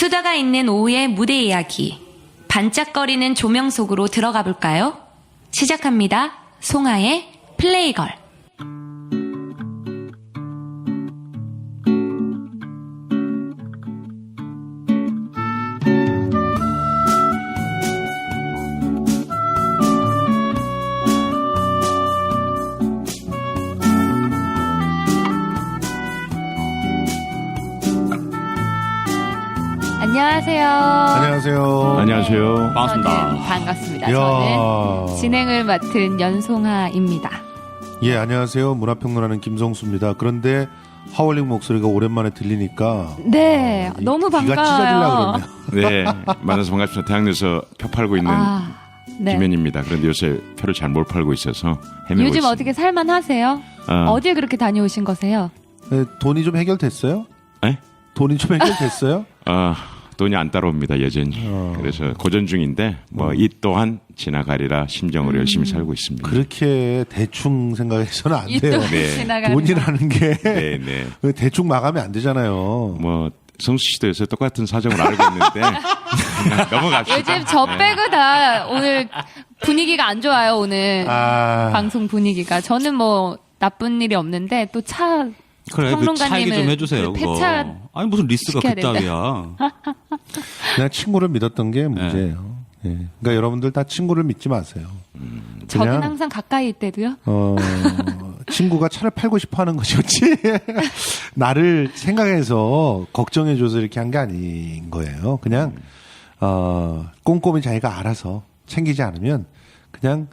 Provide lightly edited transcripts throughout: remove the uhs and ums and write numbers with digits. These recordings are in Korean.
수다가 있는 오후의 무대 이야기. 반짝거리는 조명 속으로 들어가 볼까요? 시작합니다. 송하의 플레이걸. 안녕하세요. 안녕하세요. 안녕하세요. 반갑습니다. 저는 반갑습니다. 이야. 저는 진행을 맡은 연송하입니다. 예, 안녕하세요. 문화평론하는 김성수입니다. 그런데 하울링 목소리가 오랜만에 들리니까 네, 너무 귀가 반가워요. 찢어질라 그러네요. 네, 만나서 반갑습니다. 대학로에서 표 팔고 있는 네. 김현입니다. 그런데 요새 표를 잘 못 팔고 있어서 헤매고 요즘 있습니다. 어떻게 살만하세요? 어딜 그렇게 다녀오신 거세요? 네, 돈이 좀 해결됐어요? 네? 돈이 좀 해결됐어요? 돈이 안 따라옵니다, 여전히. 그래서 고전 중인데 뭐 이 또한 지나가리라 심정으로 열심히 살고 있습니다. 그렇게 대충 생각해서는 안 돼요. 네. 지나가는 돈이라는 게 네, 네. 대충 마감이 안 되잖아요. 뭐 성수 씨도 요새 똑같은 사정을 알고 있는데 넘어갑시다. 요즘 저 빼고 다 오늘 분위기가 안 좋아요. 오늘 방송 분위기가. 저는 뭐 나쁜 일이 없는데 또 차 그래, 그 차 얘기 좀 해주세요. 그 그거. 폐차 아니 무슨 리스가 시켜야 그따위야. 그냥 친구를 믿었던 게 문제예요. 예. 그러니까 여러분들 다 친구를 믿지 마세요. 저는 그냥 항상 가까이 있대도요. 친구가 차를 팔고 싶어 하는 것이었지. 나를 생각해서 걱정해줘서 이렇게 한 게 아닌 거예요. 그냥, 꼼꼼히 자기가 알아서 챙기지 않으면 그냥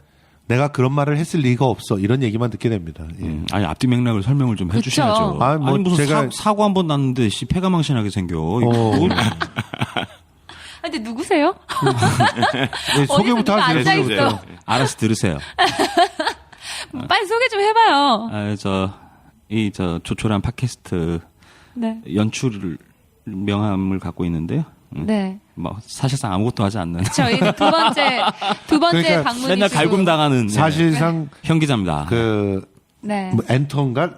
내가 그런 말을 했을 리가 없어. 이런 얘기만 듣게 됩니다. 예. 아니 앞뒤 맥락을 설명을 좀 해주셔야죠. 아, 뭐 아니 무슨 제가- 사고 한 번 났는데 폐가망신하게 생겨. 근데 누구세요? 네, 소개부터 누가 하세요. 앉아있어. 소개부터. 알아서 들으세요. 빨리 소개 좀 해봐요. 저 조촐한 팟캐스트 네. 연출 명함을 갖고 있는데요. 네. 뭐 사실상 아무것도 하지 않는. 저희는 두 번째 그러니까 방문이시고. 맨날 갈굼당하는 사실상 현 기자입니다. 네. 뭐 엔터인가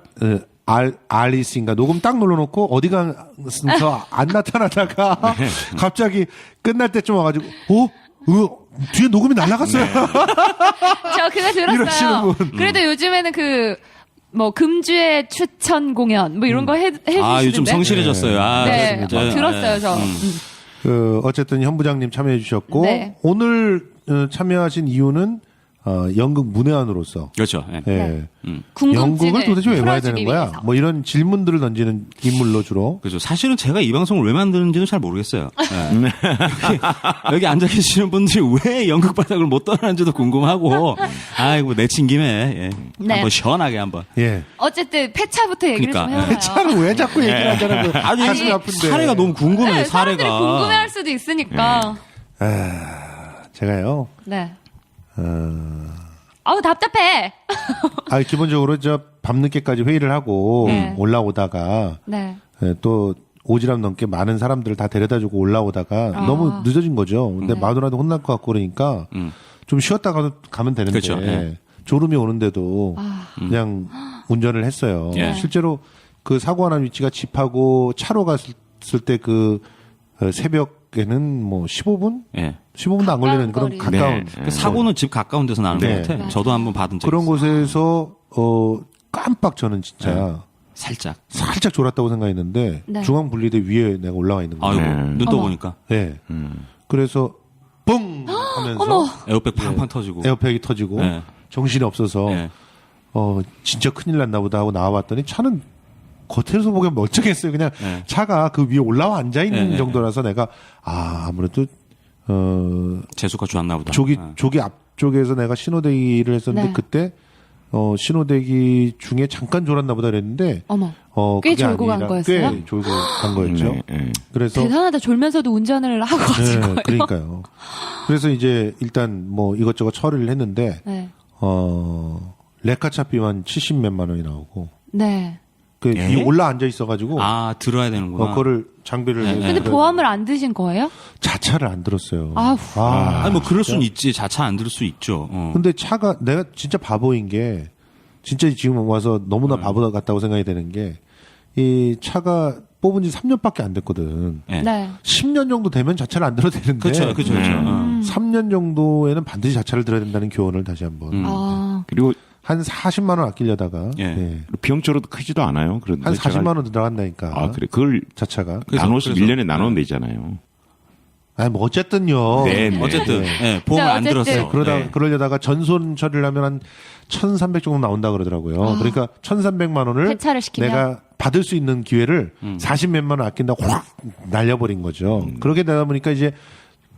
알리스인가 녹음 딱 눌러놓고 어디 가서 안 나타나다가 갑자기 끝날 때쯤 와가지고 뒤에 녹음이 날아갔어요. 저 그거 이러시는 들었어요. 분. 그래도 요즘에는 금주의 추천 공연 뭐 이런 거 해주시는데. 요즘 성실해졌어요. 네. 진짜. 들었어요, 저. 어쨌든 현 부장님 참여해 주셨고 네. 오늘 참여하신 이유는 연극 문외한으로서 그렇죠. 예. 예. 궁금증을 연극을 도대체 왜 봐야 풀어주기 되는 거야? 위해서. 뭐 이런 질문들을 던지는 인물로 주로. 그렇죠. 사실은 제가 이 방송을 왜 만드는지는 잘 모르겠어요. 예. 여기 앉아 계시는 분들이 왜 연극 바닥을 못 떠나는지도 궁금하고, 아이고 내친 김에 네. 한번 시원하게 한번. 예. 어쨌든 폐차부터 얘기를 그러니까. 좀 해봐요. 차를 왜 자꾸 얘기를 하자는 거야? 아니, 가슴이 아픈데. 사례가 너무 궁금해요. 네, 사례가. 사람들이 궁금해할 수도 있으니까. 제가요. 네. 아우 답답해. 기본적으로 밤늦게까지 회의를 하고 네. 올라오다가 네. 또 오지랖 넘게 많은 사람들을 다 데려다주고 올라오다가 너무 늦어진 거죠. 근데 마누라도 혼날 것 같고 그러니까 좀 쉬었다 가면 되는데 그렇죠. 네. 졸음이 오는데도 그냥 운전을 했어요. 예. 실제로 그 사고가 난 위치가 집하고 차로 갔을 때 새벽에는 뭐 15분? 예. 15분도 안 걸리는 그런 거리. 가까운 그 사고는 집 가까운 데서 나는 네. 것 같아요. 저도 한번 받은 적 그런 있어요. 곳에서 깜빡 저는 진짜 살짝. 살짝 졸았다고 생각했는데 네. 중앙분리대 위에 내가 올라와 있는 거예요. 아이고 눈 떠보니까 네. 그래서 뻥 하면서 어머. 에어백 팡팡 터지고. 에어백이 터지고 네. 정신이 없어서 예. 진짜 큰일 났나 보다 하고 나와봤더니 차는 겉에서 보기엔 멀쩡했어요. 그냥 네. 차가 그 위에 올라와 앉아 있는 네. 정도라서 내가 아무래도 재수가 좋았나 보다. 조기 앞쪽에서 내가 신호대기를 했었는데 네. 그때 신호대기 중에 잠깐 졸았나 보다 그랬는데 어머. 꽤 꽤 졸고 간 거였어요? 꽤 졸고 간 거였죠. 네, 네. 그래서 대단하다. 졸면서도 운전을 하고 가신 거예요. 그러니까요. 그래서 이제 일단 뭐 이것저것 처리를 했는데 네. 레카차비만 70몇만 원이 나오고 네. 그 예? 위에 올라 앉아 있어가지고 들어야 되는구나. 그거를 장비를 네. 해서 근데 보험을 안 드신 거예요? 자차를 안 들었어요. 아우. 아니 뭐 그럴 수는 있지. 자차 안 들을 수 있죠. 근데 차가 내가 진짜 바보인 게 진짜 지금 와서 너무나 바보 같다고 생각이 되는 게 이 차가 뽑은 지 3년밖에 안 됐거든. 예. 네. 10년 정도 되면 자차를 안 들어도 되는데. 그렇죠, 그렇죠, 그렇죠. 3년 정도에는 반드시 자차를 들어야 된다는 교훈을 다시 한번. 아, 그리고 한 40만 원 아끼려다가 예. 예. 비용적으로도 크지도 않아요. 그런데 한 제가- 40만 원 들어간다니까. 아, 그래. 그걸 자차가. 나눠서 그래서- 1년에 나누면 되잖아요. 아니 뭐 어쨌든요. 네, 네. 어쨌든 네. 예, 보험을 안 어쨌든. 들었어요. 그러다 네. 그러려다가 전손 처리를 하면 한 1,300 정도 나온다 그러더라고요. 그러니까 1,300만 원을 폐차를 시키면? 내가 받을 수 있는 기회를 40몇만 원 아낀다고 확 날려버린 거죠. 그렇게 되다 보니까 이제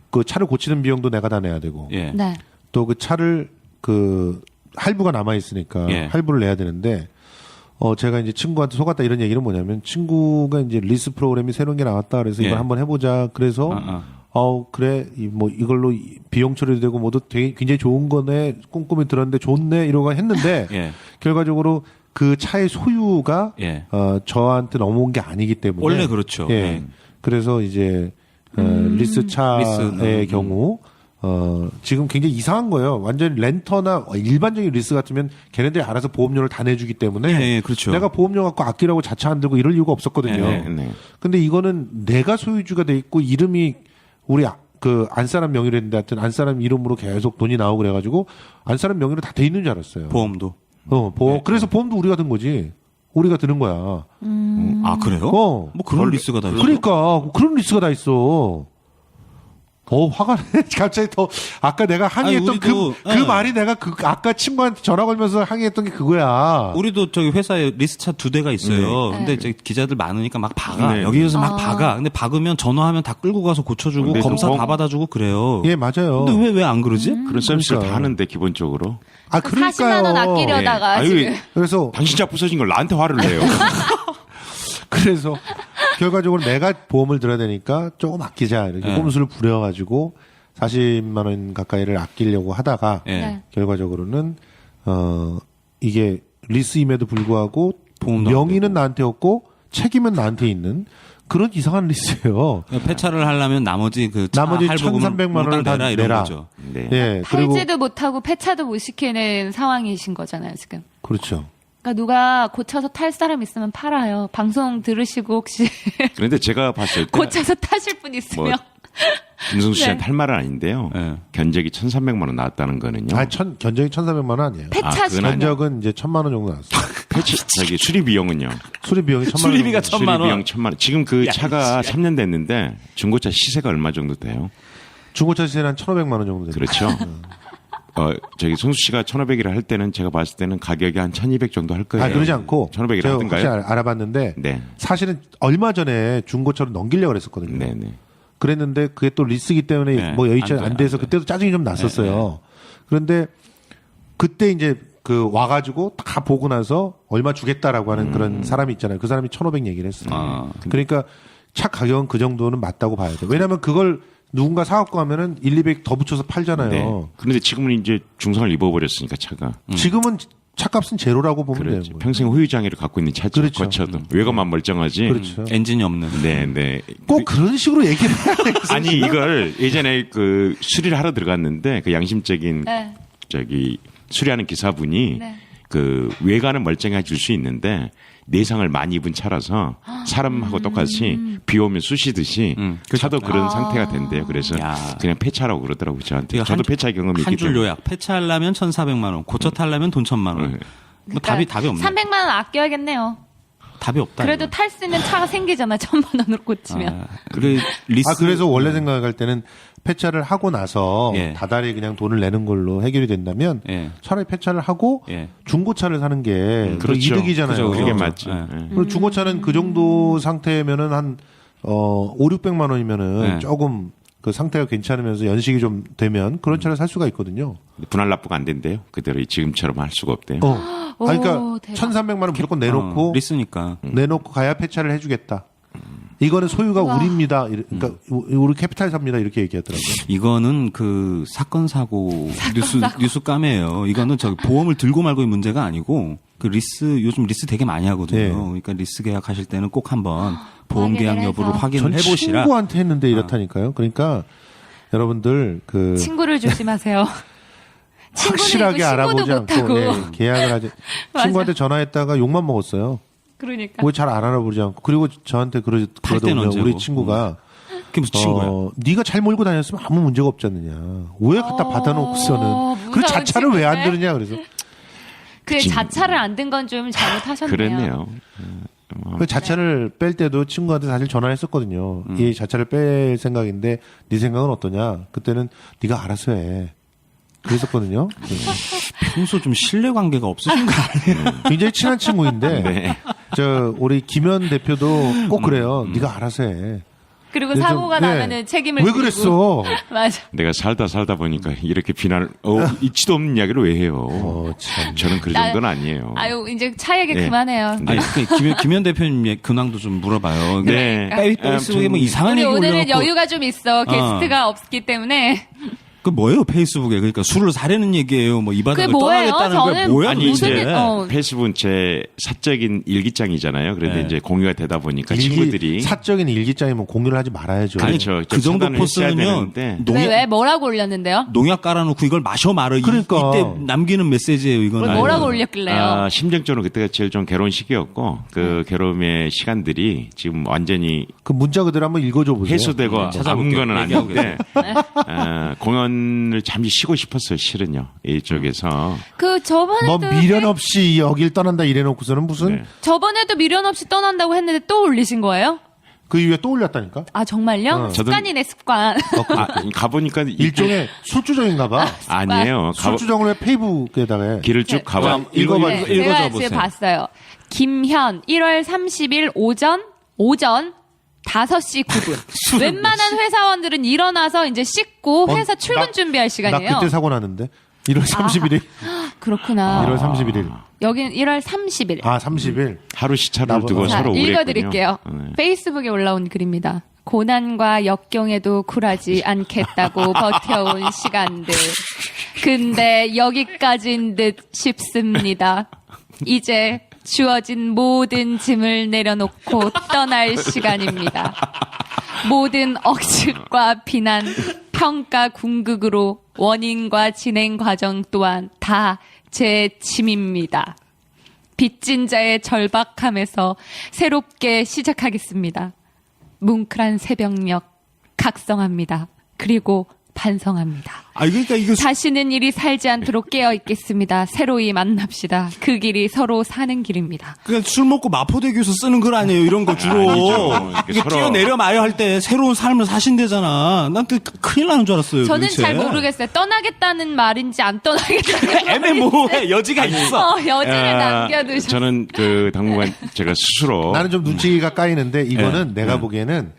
그 차를 고치는 비용도 내가 다 내야 되고 예. 네. 또 그 차를 그 할부가 남아 있으니까 예. 할부를 내야 되는데 제가 이제 친구한테 속았다 이런 얘기는 뭐냐면 친구가 이제 리스 프로그램이 새로운 게 나왔다 그래서 예. 이걸 한번 해보자 그래서 그래 뭐 이걸로 비용 처리도 되고 뭐도 되게 굉장히 좋은 거네 꼼꼼히 들었는데 좋네 이러고 했는데 예. 결과적으로 그 차의 소유가 예. 저한테 넘어온 게 아니기 때문에 원래 그렇죠. 예. 예. 그래서 이제 리스 차의 리스, 경우 지금 굉장히 이상한 거예요. 완전 렌터나 일반적인 리스 같으면 걔네들이 알아서 보험료를 다 내주기 때문에 예, 예, 그렇죠. 내가 보험료 갖고 아끼라고 자차 안 들고 이럴 이유가 없었거든요. 네, 네. 근데 이거는 내가 소유주가 돼 있고 이름이 우리 그 안사람 명의로 했는데 하여튼 안사람 이름으로 계속 돈이 나오고 그래가지고 안사람 명의로 다 돼 있는 줄 알았어요. 보험도. 그래서 보험도 우리가 든 거지. 우리가 드는 거야. 아, 그래요? 어. 뭐 그런 리스가 다 있어요? 그러니까 그런 리스가 다 있어. 화가 나. 갑자기 더 아까 내가 항의했던 우리도, 그 말이 내가 아까 친구한테 전화 걸면서 항의했던 게 그거야. 우리도 저기 회사에 리스차 2대가 있어요. 네. 근데 저기 기자들 많으니까 막 박아. 네. 여기에서 막 박아. 근데 박으면 전화하면 다 끌고 가서 고쳐주고 근데 검사 또 다 받아주고 그래요. 예, 맞아요. 근데 왜 안 그러지? 그런 서비스를 그러니까. 다 하는데 기본적으로. 아, 그러니까요. 40만 원 아끼려다가 예. 지금. 아유, 그래서 당신 차 부서진 걸 나한테 화를 내요. 결과적으로 내가 보험을 들어야 되니까 조금 아끼자 이렇게 네. 꼼수를 부려가지고 40만 원 가까이를 아끼려고 하다가 예. 네. 결과적으로는 이게 리스임에도 불구하고 보험도 안 명의는 나한테였고 책임은 나한테 있는 그런 이상한 리스예요. 폐차를 하려면 나머지 그 차 나머지 할부금을 1,300만 원을 다 내라 이런 내라. 거죠. 네. 예, 그리고 팔지도 못하고 폐차도 못 시키는 상황이신 거잖아요, 지금. 그렇죠. 그러니까 누가 고쳐서 탈 사람 있으면 팔아요. 방송 들으시고 혹시 그런데 제가 봤을 때 고쳐서 타실 분 있으면. 뭐, 김성수 씨한테 네. 할 말은 아닌데요. 네. 견적이 1,300만 원 나왔다는 거는요. 견적이 1,400만 원 아니에요. 폐차 그건 시키면. 아니야. 견적은 이제 1,000만 원 정도 나왔어요. 저기 수리 비용은요. 수리 비용이 1,000만 원. 수리비가 정도. 1,000만 원. 수리 비용 1,000만 원. 지금 그 차가 3년 됐는데 중고차 시세가 얼마 정도 돼요? 중고차 시세는 한 1,500만 원 정도 됩니다. 그렇죠. 저기 성수 씨가 1,500이라 할 때는 제가 봤을 때는 가격이 한 1,200 정도 할 거예요. 그러지 않고 1,500이라 제가 혹시 하던가요? 알아봤는데 네. 사실은 얼마 전에 중고차로 넘기려고 그랬었거든요. 네, 네. 그랬는데 그게 또 리스기 때문에 네, 뭐 여의치 안 돼, 안 돼서 안 돼. 그때도 짜증이 좀 났었어요. 그런데 그때 이제 그 와가지고 다 보고 나서 얼마 주겠다라고 하는 그런 사람이 있잖아요. 그 사람이 1,500 얘기를 했어요. 아, 그러니까 차 가격은 그 정도는 맞다고 봐야 돼요. 왜냐하면 그걸 누군가 사갖고 가면은 1, 200 더 붙여서 팔잖아요. 네. 그런데 지금은 이제 중상을 입어버렸으니까 차가. 지금은 차값은 제로라고 보면 그렇지. 되는 거예요. 평생 후유 장애를 갖고 있는 차죠. 그렇죠. 거쳐도 외관만 멀쩡하지. 그렇죠. 엔진이 없는. 네, 네. 꼭 그런 식으로 얘기를 해야 돼요. 아니 이걸 예전에 그 수리를 하러 들어갔는데 그 양심적인 네. 저기 수리하는 기사분이 네. 그 외관은 멀쩡해질 수 있는데 내상을 많이 입은 차라서 사람하고 똑같이 비 오면 쑤시듯이 차도 그런 상태가 된대요. 그래서 야. 그냥 폐차라고 그러더라고요 저한테. 이거 저도 폐차 경험이 있기 한 줄 때문에. 요약. 폐차하려면 1,400만 원, 고쳐 타려면 돈 1,000만 원. 네. 뭐 답이 없네. 300만 원 아껴야겠네요. 답이 없다. 그래도 이거. 탈 수 있는 차가 생기잖아. 1,000만 원으로 고치면. 아, 그래 리스. 그래서 원래 생각할 때는 폐차를 하고 나서 예. 다달이 그냥 돈을 내는 걸로 해결이 된다면 예. 차라리 폐차를 하고 예. 중고차를 사는 게 그렇죠. 이득이잖아요. 그게 그죠. 맞죠. 예. 예. 그리고 중고차는 그 정도 상태면은 한 5, 600만 원이면은 예. 조금 그 상태가 괜찮으면서 연식이 좀 되면 그런 차를 살 수가 있거든요. 분할 납부가 안 된대요. 그대로 지금처럼 할 수가 없대요. 오, 그러니까 대박. 1,300만 원 무조건 내놓고 리스니까. 내놓고 가야 폐차를 해주겠다. 이거는 소유가 우와. 우리입니다. 그러니까 우리 캐피탈사입니다. 이렇게 얘기하더라고요. 이거는 그 사건 사고 뉴스 까매예요. 이거는 저기 보험을 들고 말고의 문제가 아니고 그 리스 요즘 리스 되게 많이 하거든요. 네. 그러니까 리스 계약하실 때는 꼭 한번 보험 계약 확인을 여부를 해서. 확인을 전 해보시라. 친구한테 했는데 이렇다니까요. 그러니까 여러분들 그 친구를 조심하세요. 확실하게 친구도 알아보지 못하고. 않고 계약을 하지. 친구한테 전화했다가 욕만 먹었어요. 그러니까. 왜 잘 안 알아보지 않고. 그리고 저한테 때는 그러더군요. 언제고. 우리 친구가. 그게 무슨 친구야? 네가 잘 몰고 다녔으면 아무 문제가 없지 않느냐. 왜 갖다 받아놓고서는. 그 무서운 자차를 왜 안 친구네. 들으냐. 그래서. 그 자차를 안 든 건 좀 잘못하셨네요. 그랬네요. 그 자차를 뺄 때도 친구한테 사실 전화를 했었거든요. 이 자차를 뺄 생각인데 네 생각은 어떠냐? 그때는 네가 알아서 해. 그랬었거든요. 평소 좀 신뢰관계가 없으신 거 아니에요? 굉장히 친한 친구인데 네. 우리 김현 대표도 꼭 그래요. 네가 알아서 해. 그리고 좀, 사고가 네. 나면은 책임을 왜 지고. 그랬어? 맞아. 내가 살다 보니까 이렇게 비난을 있지도 없는 이야기를 왜 해요? 참. 저는 그 정도는 아니에요. 아유 이제 차 얘기 네. 그만해요. 네. 아니, 김현 대표님의 근황도 좀 물어봐요. 네. 페이스북에 뭐 이상한 우리 얘기 오늘은 올려놓고 여유가 좀 있어. 게스트가 없기 때문에. 그 뭐예요 페이스북에 그러니까 술을 사려는 얘기예요. 뭐 이 바닥을 그게 뭐예요? 떠나겠다는 게 저는 뭐야 아니 무슨 이제 일- 페이스북은 제 사적인 일기장이잖아요. 그런데 네. 이제 공유가 되다 보니까 친구들이 사적인 일기장이면 공유를 하지 말아야죠. 아니 그렇죠. 그 정도 차단을 했어야 포스는요. 되는데. 왜 뭐라고 올렸는데요? 농약 깔아놓고 이걸 마셔 말어. 그러니까. 이때 남기는 메시지예요. 이건 뭐라고 올렸길래요? 심정적으로 그때가 제일 좀 괴로운 시기였고 그 괴로움의 시간들이 지금 완전히 그 문자 그대로 한번 읽어줘 보세요. 해소되고 아무 찾아볼게요. 거는 얘기하고 아닌데 공연을 잠시 쉬고 싶었어요. 실은요. 이쪽에서. 그 뭐 저번에도 미련 없이 여길 떠난다 이래놓고서는 무슨 네. 저번에도 미련 없이 떠난다고 했는데 또 올리신 거예요? 그 이후에 또 올렸다니까. 아 정말요? 습관이네 습관. 가보니까 일종의 술주정인가 봐. 아니에요. 술주정을 왜 페이북에다가 해? 길을 쭉 가봐. 읽어봐. 네, 읽어줘 제가 보세요. 지금 봤어요. 김현 1월 30일 오전 5시 9분. 웬만한 회사원들은 일어나서 이제 씻고 회사 출근 준비할 시간이에요. 나 그때 사고 났는데. 1월 31일. 그렇구나. 1월 31일. 여기는 1월 30일. 아, 30일. 하루 시차를 나보다. 두고 자, 서로 우울했군요. 읽어드릴게요. 네. 페이스북에 올라온 글입니다. 고난과 역경에도 굴하지 않겠다고 버텨온 시간들. 근데 여기까지인 듯 싶습니다. 이제 주어진 모든 짐을 내려놓고 떠날 시간입니다. 모든 억측과 비난, 평가 궁극으로 원인과 진행 과정 또한 다 제 짐입니다. 빚진 자의 절박함에서 새롭게 시작하겠습니다. 뭉클한 새벽녘 각성합니다. 그리고 반성합니다. 아 그러니까 이거 다시는 일이 살지 않도록 깨어 있겠습니다. 새로이 만납시다. 그 길이 서로 사는 길입니다. 그냥 술 먹고 마포대교에서 쓰는 글 아니에요. 이런 거 주로. 아니죠. 이렇게 이게 서로- 뛰어내려 마요 할 때 새로운 삶을 사신대잖아. 난 또 큰일 나는 줄 알았어요. 저는 도대체. 잘 모르겠어요. 떠나겠다는 말인지 안 떠나겠다는 말인지. 애매모호해. 여지가 있어. 여지를 남겨두셨어요. 저는 그 당분간 제가 스스로 나는 좀 눈치가 까이는데 이거는 네. 내가 보기에는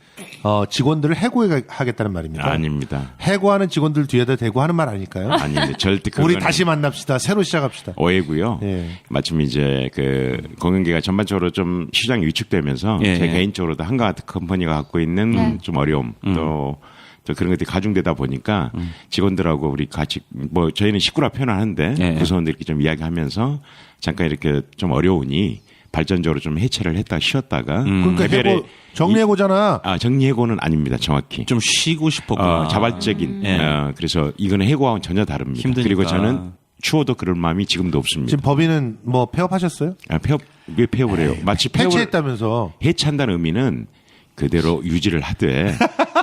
직원들을 해고하겠다는 말입니다. 아닙니다. 해고하는 직원들 뒤에다 대고 하는 말 아닐까요? 아닙니다. 절대 그건 우리 다시 만납시다. 새로 시작합시다. 오해고요. 예. 마침 이제 그 공연계가 전반적으로 좀 시장이 위축되면서 예, 제 예. 개인적으로도 한가하트 컴퍼니가 갖고 있는 네. 좀 어려움 또 그런 것들이 가중되다 보니까 직원들하고 우리 같이 뭐 저희는 식구라 표현하는데 예. 구성원들끼리 좀 이야기하면서 잠깐 이렇게 좀 어려우니 발전적으로 좀 해체를 했다 쉬었다가 그러니까 개별의 정리해고잖아. 정리해고는 아닙니다. 정확히. 좀 쉬고 싶었구나. 자발적인. 예. 그래서 이거는 해고와는 전혀 다릅니다. 힘드니까. 그리고 저는 추워도 그럴 마음이 지금도 없습니다. 지금 법인은 뭐 폐업하셨어요? 왜 폐업을 해요? 마치 폐업을 해체했다면서. 해체한다는 의미는 그대로 유지를 하되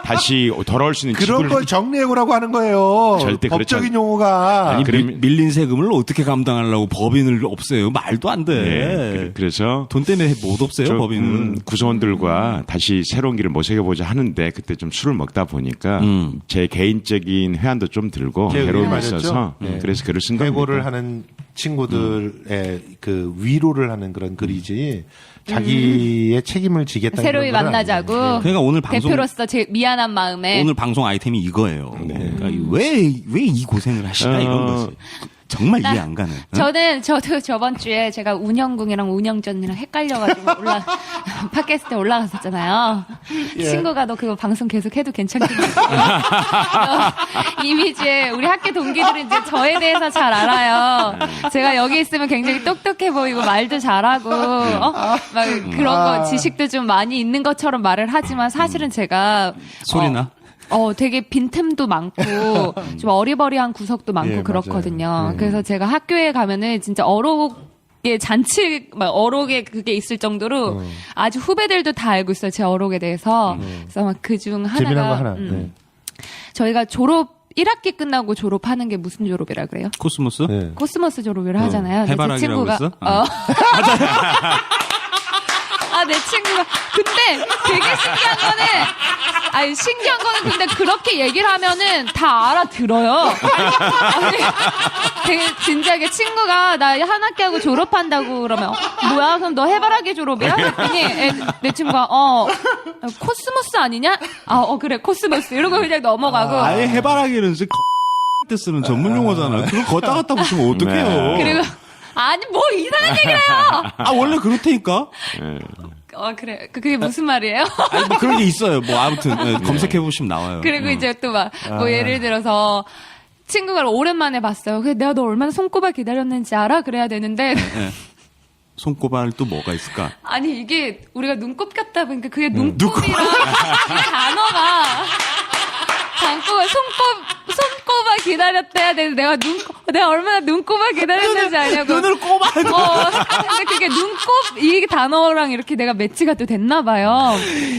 다시 돌아올 수 있는 그런 지구를 걸 정리해고라고 하는 거예요. 절대 그렇지 법적인 않- 용어가. 아니, 밀- 밀린 세금을 어떻게 감당하려고 법인을 없애요? 말도 안 돼. 네, 그래서 돈 때문에 못 없애요, 저, 법인은. 구성원들과 다시 새로운 길을 모색해보자 하는데 그때 좀 술을 먹다 보니까 제 개인적인 회한도 좀 들고 제 괴로움이 의견 있어서 맞았죠? 네. 그래서 글을 쓴 겁니다. 해고를 하는 친구들의 그 위로를 하는 그런 글이지 자기의 책임을 지겠다는 새로이 그런 건 만나자고. 아니에요. 그러니까 오늘 방송 대표로서 제 미안한 마음에. 오늘 방송 아이템이 이거예요. 그러니까 왜 이 고생을 하시나 이런 거지. 정말 이해 안 가는. 응? 저도 저번 주에 제가 운영궁이랑 운영전이랑 헷갈려가지고 팟캐스트에 올라갔었잖아요. 친구가 너 그거 방송 계속 해도 괜찮겠냐고. 이미지에 우리 학교 동기들은 이제 저에 대해서 잘 알아요. 제가 여기 있으면 굉장히 똑똑해 보이고 말도 잘하고 막 그런 거 지식도 좀 많이 있는 것처럼 말을 하지만 사실은 제가 소리나? 되게 빈틈도 많고 좀 어리버리한 구석도 많고 예, 그렇거든요. 맞아요. 그래서 제가 학교에 가면은 진짜 게 잔치 막 어록에 그게 있을 정도로 아주 후배들도 다 알고 있어요. 제 어록에 대해서. 그래서 막 그중 재미난 거 하나가 하나. 네. 저희가 졸업 1학기 끝나고 졸업하는 게 무슨 졸업이라 그래요? 코스모스? 네. 코스모스 졸업이라 하잖아요. 근데 제 해바라기라고 친구가 했어? 내 친구가 근데 되게 신기한 거는 아니 신기한 거는 근데 그렇게 얘기를 하면은 다 알아들어요. 아니 되게 진지하게 친구가 나 한 학기하고 졸업한다고 그러면 뭐야 그럼 너 해바라기 졸업이야? 그랬더니 내 친구가 코스모스 아니냐? 그래 코스모스 이러고 그냥 넘어가고 아예 해바라기는 진짜 때 쓰는 전문 용어잖아. 그걸 걷다 갖다 붙이면 어떡해요. 그리고 아니 뭐 이상한 얘기를 해요. 원래 그렇다니까. 그래 그게 무슨 말이에요? 아니 뭐 그런 게 있어요. 뭐 아무튼 검색해 보시면 나와요. 그리고 이제 또 막 뭐 예를 들어서 친구가 오랜만에 봤어요. 그래서 내가 너 얼마나 손꼽아 기다렸는지 알아? 그래야 되는데 손꼽아 또 뭐가 있을까? 아니 이게 우리가 눈곱 같다 보니까 그게 눈곱이랑 이 단어가 손꼽아 기다렸다 해야 되는데 내가 얼마나 눈꼽아 기다렸는지 아냐고. 눈을 꼽아. 근데 그게 눈곱 이 단어랑 이렇게 내가 매치가 또 됐나 봐요.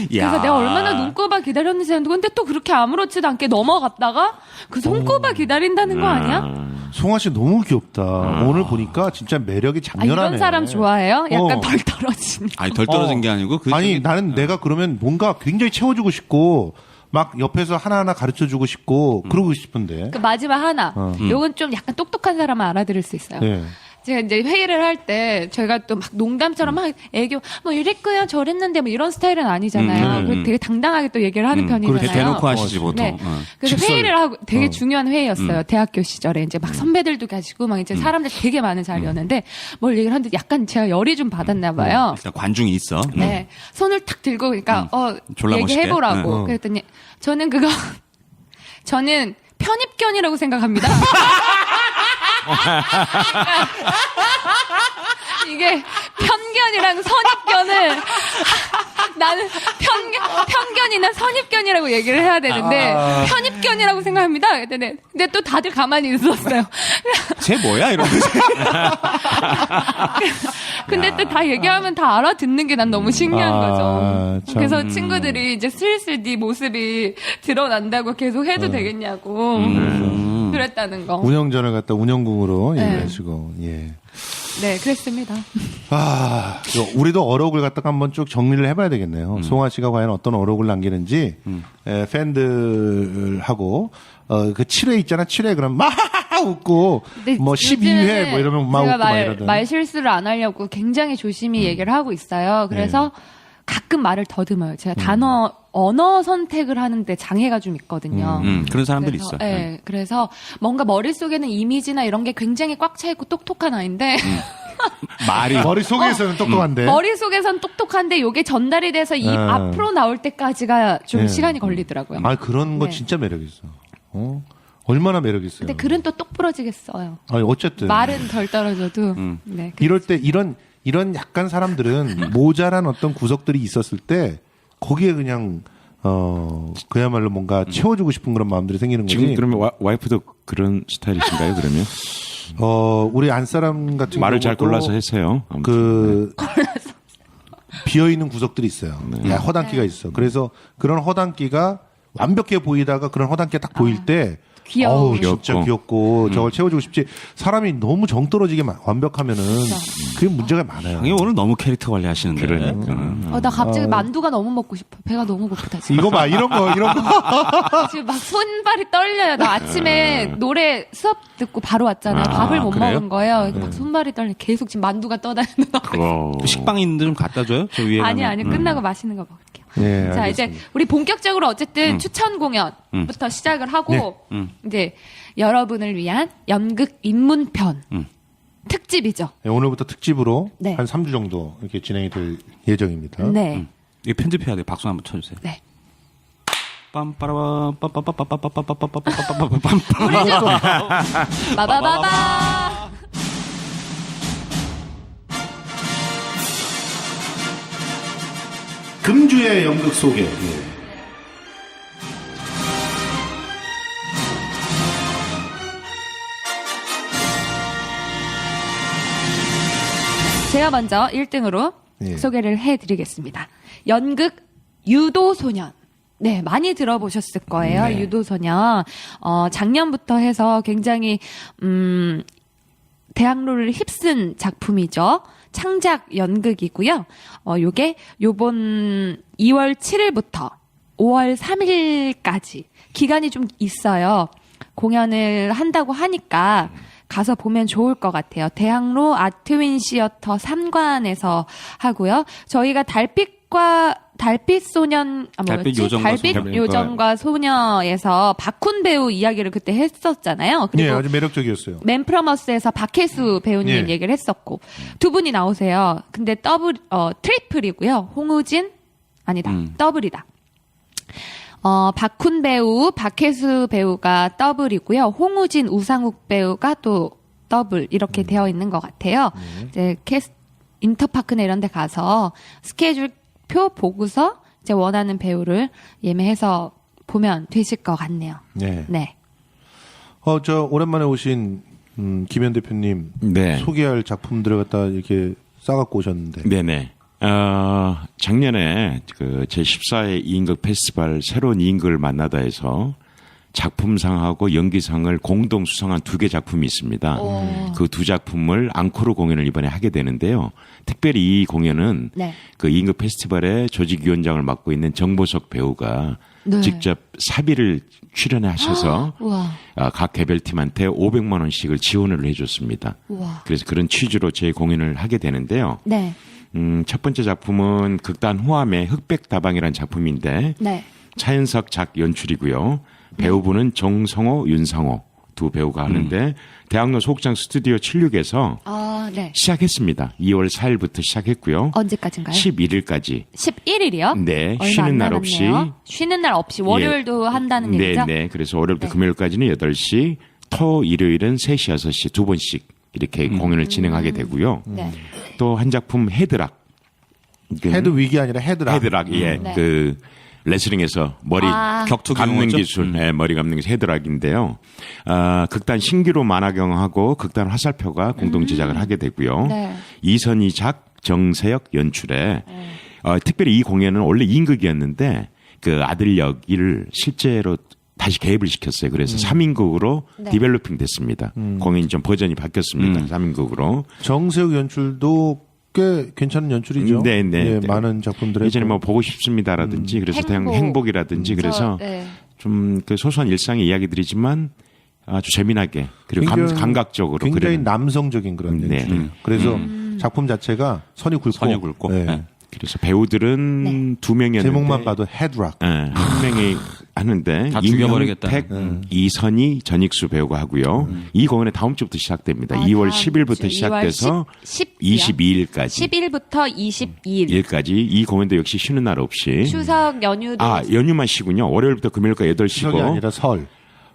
그래서 내가 얼마나 눈꼽아 기다렸는지 아는데 근데 또 그렇게 아무렇지도 않게 넘어갔다가 그 손꼽아 기다린다는 거 아니야? 송아 씨 너무 귀엽다. 오늘 보니까 진짜 매력이 장렬하네. 이런 사람 좋아해요? 약간 덜 떨어진. 아니 덜 떨어진 게 아니고 아니 나는 내가 그러면 뭔가 굉장히 채워주고 싶고 막 옆에서 하나하나 가르쳐주고 싶고 그러고 싶은데. 그 마지막 하나. 요건 좀 약간 똑똑한 사람은 알아들을 수 있어요. 네. 제가 이제 회의를 할 때 저희가 또 막 농담처럼 막 애교 뭐 이랬고요 저랬는데 뭐 이런 스타일은 아니잖아요. 그래서 되게 당당하게 또 얘기를 하는 편이잖아요. 그렇게 대놓고 하시지 보통. 네. 그래서 회의를 하고 되게 중요한 회의였어요. 대학교 시절에 이제 막 선배들도 가지고 막 이제 사람들 되게 많은 자리였는데 뭘 얘기를 하는데 약간 제가 열이 좀 받았나 봐요. 일단 관중이 있어. 네. 손을 탁 들고 그러니까 졸라 멋있게. 얘기해보라고. 그랬더니 저는 편입견이라고 생각합니다. 이게 편견이랑 선입견을 나는 편견이나 선입견이라고 얘기를 해야 되는데 편입견이라고 생각합니다. 근데 또 다들 가만히 있었어요. 쟤 뭐야 이러면서. 근데 또 다 얘기하면 다 알아듣는 게 난 너무 신기한 거죠. 참. 그래서 친구들이 이제 슬슬 네 모습이 드러난다고 계속 해도 되겠냐고 그랬다는 거. 운영전을 갖다 운영궁으로 네. 얘기하시고 예. 네, 그랬습니다. 우리도 어록을 갖다가 한번 쭉 정리를 해봐야 되겠네요. 송아 씨가 과연 어떤 어록을 남기는지 팬들하고 그 7회 있잖아. 7회 그럼 막 웃고 뭐 12회 뭐 이러면 막 웃고 제가 막 이러던. 말 실수를 안 하려고 굉장히 조심히 얘기를 하고 있어요. 그래서 가끔 말을 더듬어요. 제가 언어 선택을 하는데 장애가 좀 있거든요. 그런 사람들이 그래서, 있어. 네, 그래서 뭔가 머릿속에는 이미지나 이런 게 굉장히 꽉 차 있고 똑똑한 아이인데 말이 머릿속에서는 똑똑한데. 머릿속에선 똑똑한데 이게 전달이 돼서 입 앞으로 나올 때까지가 좀 시간이 걸리더라고요. 그런 거 네. 진짜 매력 있어. 얼마나 매력 있어요. 근데 글은 또 똑 부러지겠어요. 아니 어쨌든 말은 덜 떨어져도. 네, 이럴 때 이런 약간 사람들은 모자란 어떤 구석들이 있었을 때 거기에 그냥 그야말로 뭔가 채워주고 싶은 그런 마음들이 생기는 거지. 지금 그러면 와이프도 그런 스타일이신가요? 그러면 우리 안사람 같은 말을 잘 경우도 골라서 했어요. 비어 있는 구석들이 있어요. 야, 허당끼가 있어. 그래서 그런 허당끼가 완벽해 보이다가 그런 허당끼가 딱 보일 때 귀여워. 진짜 귀엽고 저걸 채워주고 싶지. 사람이 너무 정 떨어지게 완벽하면은 그게 문제가 많아요. 형이 오늘 너무 캐릭터 관리하시는데. 그러니까. 나 갑자기 만두가 너무 먹고 싶어. 배가 너무 고프다. 지금. 이거 봐, 이런 거. 지금 막 손발이 떨려요. 나 아침에 노래 수업 듣고 바로 왔잖아요. 밥을 못 그래요? 먹은 거예요. 막 손발이 떨려. 계속 지금 만두가 떠다니는 거. 또 식빵 있는데 좀 갖다 줘요? 저 위에. 아니, 가면. 끝나고 맛있는 거 먹을게요. 예, 자, 알겠습니다. 이제 우리 본격적으로 어쨌든 추천 공연부터 시작을 하고 이제 여러분을 위한 연극 입문편 특집이죠. 네, 오늘부터 특집으로 네. 한 3주 정도 이렇게 진행이 될 예정입니다. 네. 이거 편집해야 돼. 박수 한번 쳐주세요. 네. 빰빠라밤 빰빰빰빰빰빰빰빰빰빰빰빰빰빰빰빰빰. 바바바바. 금주의 연극 소개. 제가 먼저 1등으로 예. 소개를 해드리겠습니다. 연극 유도소년. 네, 많이 들어보셨을 거예요. 네. 유도소년. 작년부터 해서 굉장히, 대학로를 휩쓴 작품이죠. 창작 연극이고요. 요게 요번 2월 7일부터 5월 3일까지 기간이 좀 있어요. 공연을 한다고 하니까 가서 보면 좋을 것 같아요. 대학로 아트윈 시어터 3관에서 하고요. 저희가 달빛소년, 달빛 요정과 소녀. 요정과 소녀에서 박훈 배우 이야기를 그때 했었잖아요. 네, 그리고 아주 매력적이었어요. 맨프로머스에서 박혜수 배우님 예. 얘기를 했었고 두 분이 나오세요. 근데 트리플이고요. 홍우진 아니다. 더블이다. 박훈 배우, 박혜수 배우가 더블이고요. 홍우진, 우상욱 배우가 또 더블 이렇게 되어 있는 것 같아요. 이제 인터파크나 이런 데 가서 스케줄표 보고서 이제 원하는 배우를 예매해서 보면 되실 것 같네요. 네. 네. 저 오랜만에 오신 김현 대표님 네. 소개할 작품들을 갖다 이렇게 싸갖고 오셨는데. 네네. 작년에 그 제14회 이인극 페스티벌 새로운 이인극을 만나다 해서 작품상하고 연기상을 공동 수상한 2개 작품이 있습니다. 그 2 작품을 앙코르 공연을 이번에 하게 되는데요. 특별히 이 공연은 네. 그 이인극 페스티벌의 조직위원장을 맡고 있는 정보석 배우가 네. 직접 사비를 출연해 하셔서 우와. 각 개별팀한테 500만 원씩을 지원을 해줬습니다. 우와. 그래서 그런 취지로 제 공연을 하게 되는데요. 네. 첫 번째 작품은 극단 호암의 흑백다방이라는 작품인데 네. 차현석 작 연출이고요. 배우분은 정성호, 윤상호 2 배우가 하는데 대학로 소극장 스튜디오 76에서 네. 시작했습니다. 2월 4일부터 시작했고요. 언제까지인가요? 11일까지. 11일이요? 네, 쉬는 날 없이. 쉬는 날 없이 월요일도 한다는 네, 얘기죠? 네. 그래서 월요일부터 네. 금요일까지는 8시, 일요일은 3시, 6시 2번씩 이렇게 공연을 진행하게 되고요. 네. 또 한 작품 헤드락. 헤드 윅이 아니라 헤드락. 헤드락, 예. 네. 그, 레슬링에서 머리 격투 감는 기용어죠? 기술, 예, 머리 감는 기술 헤드락인데요. 극단 신기루 만화경하고 극단 화살표가 공동 제작을 하게 되고요. 네. 이선희 작, 정세혁 연출에, 특별히 이 공연은 원래 인극이었는데, 그 아들 역을 실제로 다시 개입을 시켰어요. 그래서 3인극으로 네. 디벨로핑 됐습니다. 공연이 좀 버전이 바뀌었습니다. 3인극으로. 정세욱 연출도 꽤 괜찮은 연출이죠. 네, 네. 예, 많은 작품들에 예전에 뭐 보고 싶습니다라든지 그래서 행복. 행복이라든지 그래서 네. 좀 그 소소한 일상의 이야기들이지만 아주 재미나게 그리고 감각적으로 굉장히 그리는 남성적인 그런 네. 연출이에요. 그래서 작품 자체가 선이 굵고, 선이 굵고. 예. 네. 그래서 배우들은 네. 2명이었는데 제목만 봐도 헤드락. 예, 한 명이 하는데 다 죽여버리겠다. 임영택, 이선희, 전익수 배우가 하고요. 이 공연은 다음 주부터 시작됩니다. 2월 10일부터 시작돼서 22일까지 10일부터 22일. 일까지 이 공연도 역시 쉬는 날 없이 추석 연휴도. 연휴만 쉬군요. 월요일부터 금요일까지 8시고 추석이 아니라 설.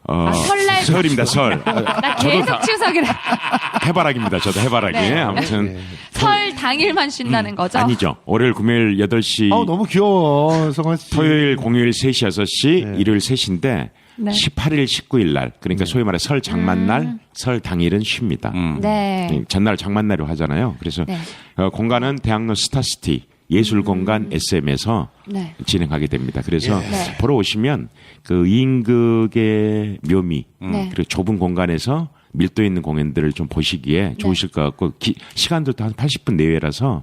설날. 설입니다. 설. 나 계속 추석이라. 해바라기입니다. 저도 해바라기. 네. 아무튼 설 당일만 쉰다는 거죠? 아니죠. 월요일, 금요일 8시, 너무 귀여워, 성환 씨. 토요일, 공휴일 3시, 6시, 일요일 3시인데 네. 18일, 19일 날 그러니까 소위 말해 설 장만날, 설 당일은 쉽니다. 네. 전날 장만날로 하잖아요. 그래서 네. 공간은 대학로 스타시티 예술공간 SM에서 네. 진행하게 됩니다. 그래서 네. 보러 오시면 그 이인극의 묘미 네. 그리고 좁은 공간에서 밀도 있는 공연들을 좀 보시기에 좋으실 것 같고 시간도 한 80분 내외라서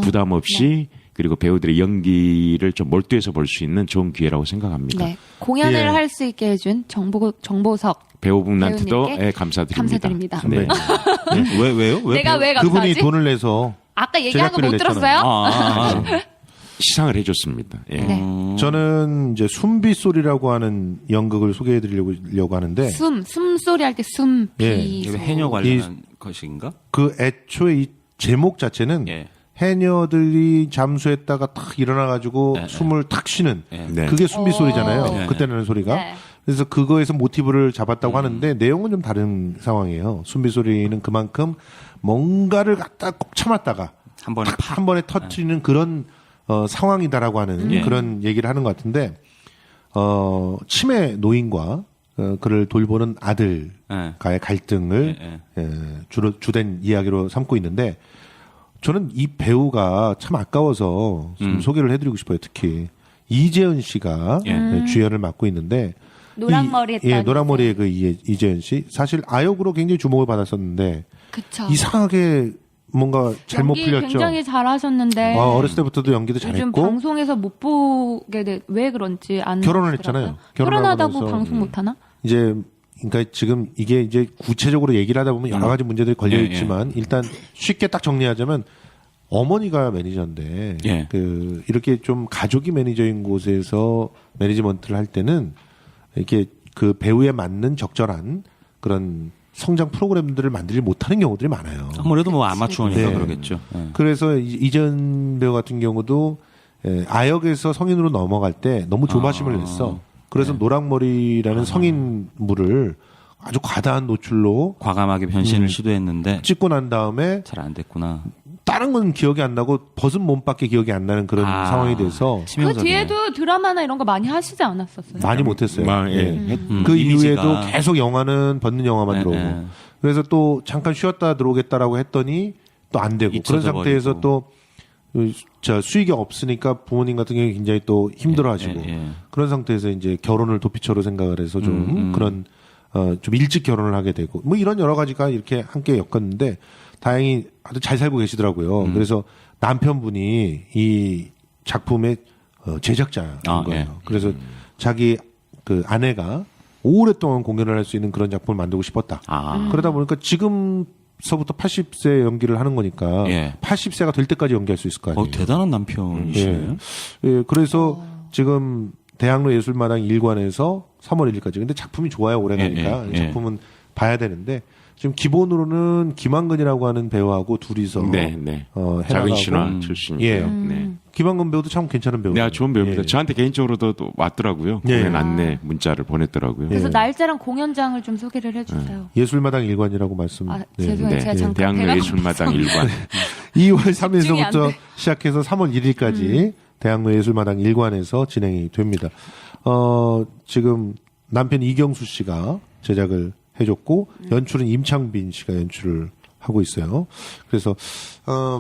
부담 없이 그리고 배우들의 연기를 좀 몰두해서 볼 수 있는 좋은 기회라고 생각합니다. 네. 공연을 예. 할 수 있게 해준 정보석 배우분한테도 배우님께 감사드립니다. 감사드립니다. 네. 왜요? 내가 왜 감사하지? 그분이 돈을 내서 아까 얘기한 거 못 제작비를 들었어요? 시상을 해줬습니다. 예. 네. 저는 이제 숨빗소리라고 하는 연극을 소개해드리려고 하는데 숨소리 할 때 숨, 예. 비, 이거 소. 해녀 관련한 것인가? 그 애초에 이 제목 자체는 예. 해녀들이 잠수했다가 탁 일어나가지고 네, 숨을 탁 쉬는 네. 그게 숨빗소리잖아요. 네, 그때 나는 소리가. 네. 그래서 그거에서 모티브를 잡았다고 하는데 내용은 좀 다른 상황이에요. 숨빗소리는 그만큼 뭔가를 갖다 꼭 참았다가 한 번에 탁 한 번에 터트리는 그런 상황이다라고 하는 예. 그런 얘기를 하는 것 같은데 치매 노인과 그를 돌보는 아들과의 갈등을 예. 주된 이야기로 삼고 있는데 저는 이 배우가 참 아까워서 좀 소개를 해드리고 싶어요. 특히 이재현 씨가 예. 주연을 맡고 있는데 노랑머리 했던. 예, 노랑머리의 그 이재현 씨 사실 아역으로 굉장히 주목을 받았었는데 그쵸. 이상하게 뭔가 잘못 연기 풀렸죠. 굉장히 잘하셨는데. 어렸을 때부터도 연기도 요즘 잘했고 방송에서 못 보게 돼. 왜 그런지 안. 결혼을 나오시더라고요. 했잖아요. 결혼하고 결혼하다고 나서 방송 못 하나? 이제 그러니까 지금 이게 이제 구체적으로 얘기를 하다 보면 여러 가지 문제들이 걸려 예, 있지만 일단 쉽게 딱 정리하자면 어머니가 매니저인데 예. 그 이렇게 좀 가족이 매니저인 곳에서 매니지먼트를 할 때는 이렇게 그 배우에 맞는 적절한 그런 성장 프로그램들을 만들지 못하는 경우들이 많아요. 아무래도 뭐 아마추어니까 네. 그러겠죠. 예. 그래서 이전 배우 같은 경우도 아역에서 성인으로 넘어갈 때 너무 조바심을 냈어. 그래서 노랑머리라는 성인물을 아주 과다한 노출로 과감하게 변신을 시도했는데 찍고 난 다음에 잘 안 됐구나. 다른 건 기억이 안 나고 벗은 몸밖에 기억이 안 나는 그런 상황이 돼서 그 치명적이네. 뒤에도 드라마나 이런 거 많이 하시지 않았었어요? 많이 못했어요. 예. 그 이미지가. 이후에도 계속 영화는 벗는 영화만 예, 들어오고 예. 그래서 또 잠깐 쉬었다 들어오겠다라고 했더니 또 안 되고 그런 잊혀져 상태에서 버리고. 또 수익이 없으니까 부모님 같은 경우에 굉장히 또 힘들어하시고 예, 예. 그런 상태에서 이제 결혼을 도피처로 생각을 해서 좀 그런 좀 일찍 결혼을 하게 되고 뭐 이런 여러 가지가 이렇게 함께 엮었는데 다행히 아주 잘 살고 계시더라고요. 그래서 남편분이 이 작품의 제작자인 아, 거예요. 예. 그래서 자기 그 아내가 오랫동안 공연을 할 수 있는 그런 작품을 만들고 싶었다. 아. 그러다 보니까 지금서부터 80세 연기를 하는 거니까 예. 80세가 될 때까지 연기할 수 있을 거 아니에요. 대단한 남편이시네요. 예, 그래서 지금 대학로 예술마당 1관에서 3월 1일까지. 근데 작품이 좋아요, 오래 가니까. 예, 예. 작품은 봐야 되는데, 지금 기본으로는 김한근이라고 하는 배우하고 둘이서. 네. 해나가고. 작은 신화 출신이고요. 예. 네. 김한근 배우도 참 괜찮은 배우. 네, 좋은 배우입니다. 예. 저한테 개인적으로도 또 왔더라고요. 예. 공연 안내 문자를 보냈더라고요. 그래서 예. 날짜랑 공연장을 좀 소개를 해주세요. 예술마당 1관이라고 말씀. 아, 네. 죄송해요. 제가 잠깐 대학로 배가 예술마당 고파서. 1관. 2월 집중이 안 3일서부터 돼. 시작해서 3월 1일까지 대학로 예술마당 1관에서 진행이 됩니다. 지금 남편 이경수 씨가 제작을 해줬고 연출은 임창빈 씨가 연출을 하고 있어요. 그래서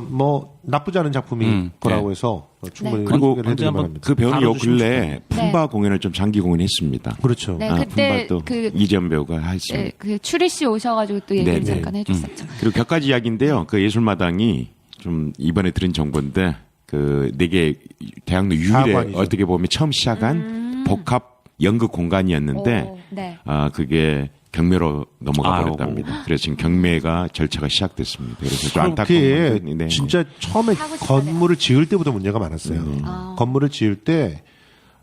뭐 나쁘지 않은 작품이 거라고 해서 충분히 그리고 소개를 해드릴 한번 만합니다. 그 배우는 요 다뤄주시면 근래 품바 네. 공연을 좀 장기 공연했습니다. 그렇죠. 네, 아, 그때 품바도 그, 이재현 배우가 했습니다. 네, 그 추리 씨 오셔가지고 또 얘기를 네, 네. 잠깐 해줬었죠. 그리고 몇 가지 이야기인데요. 그 예술마당이 좀 이번에 들은 정보인데 그 네개 대학로 유일에 사관이죠. 어떻게 보면 처음 시작한 복합 연극 공간이었는데 오, 네. 그게 경매로 넘어가 아이고. 버렸답니다. 그래서 지금 경매가 절차가 시작됐습니다. 그래서 좀 안타까운 그게 건데, 네. 진짜 처음에 하고 싶어요. 건물을 지을 때부터 문제가 많았어요. 아. 건물을 지을 때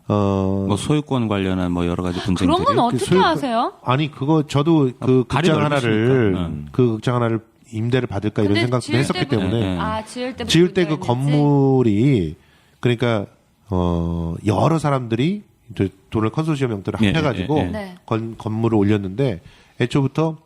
뭐 소유권 관련한 뭐 여러 가지 분쟁들이. 그런 건 어떻게 소유권- 하세요? 아니 그거 저도 그 발이 극장 하나를 넓으시니까. 그 극장 하나를 임대를 받을까 이런 근데 생각도 지을 했었기 때부터- 때문에 네. 아, 지을 때부터 지을 때 그 문제가 있는지? 건물이 그러니까 여러 사람들이 이제 돈을 컨소시엄 형태로 예, 합해가지고 예, 예. 네. 건물을 올렸는데 애초부터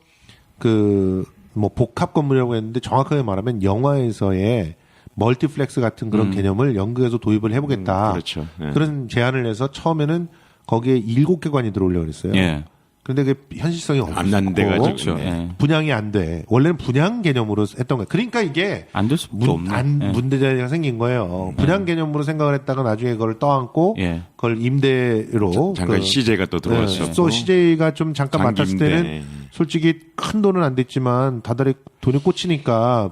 그 뭐 복합 건물이라고 했는데 정확하게 말하면 영화에서의 멀티플렉스 같은 그런 개념을 연극에서 도입을 해보겠다. 그렇죠. 예. 그런 제안을 해서 처음에는 거기에 7개관이 들어오려고 그랬어요. 예. 근데 그게 현실성이 없고 안 난데가지고. 그렇죠. 네. 예. 분양이 안 돼. 원래는 분양 개념으로 했던 거예요. 그러니까 이게 안 될 수도 없네. 예. 문제자리가 생긴 거예요. 분양 개념으로 생각을 했다가 나중에 그걸 떠안고 예. 그걸 임대로 잠깐 CJ가 또 들어왔어. 또 CJ가 좀 잠깐 장기 맡았을 임대. 때는 솔직히 큰 돈은 안 됐지만 다달이 돈이 꽂히니까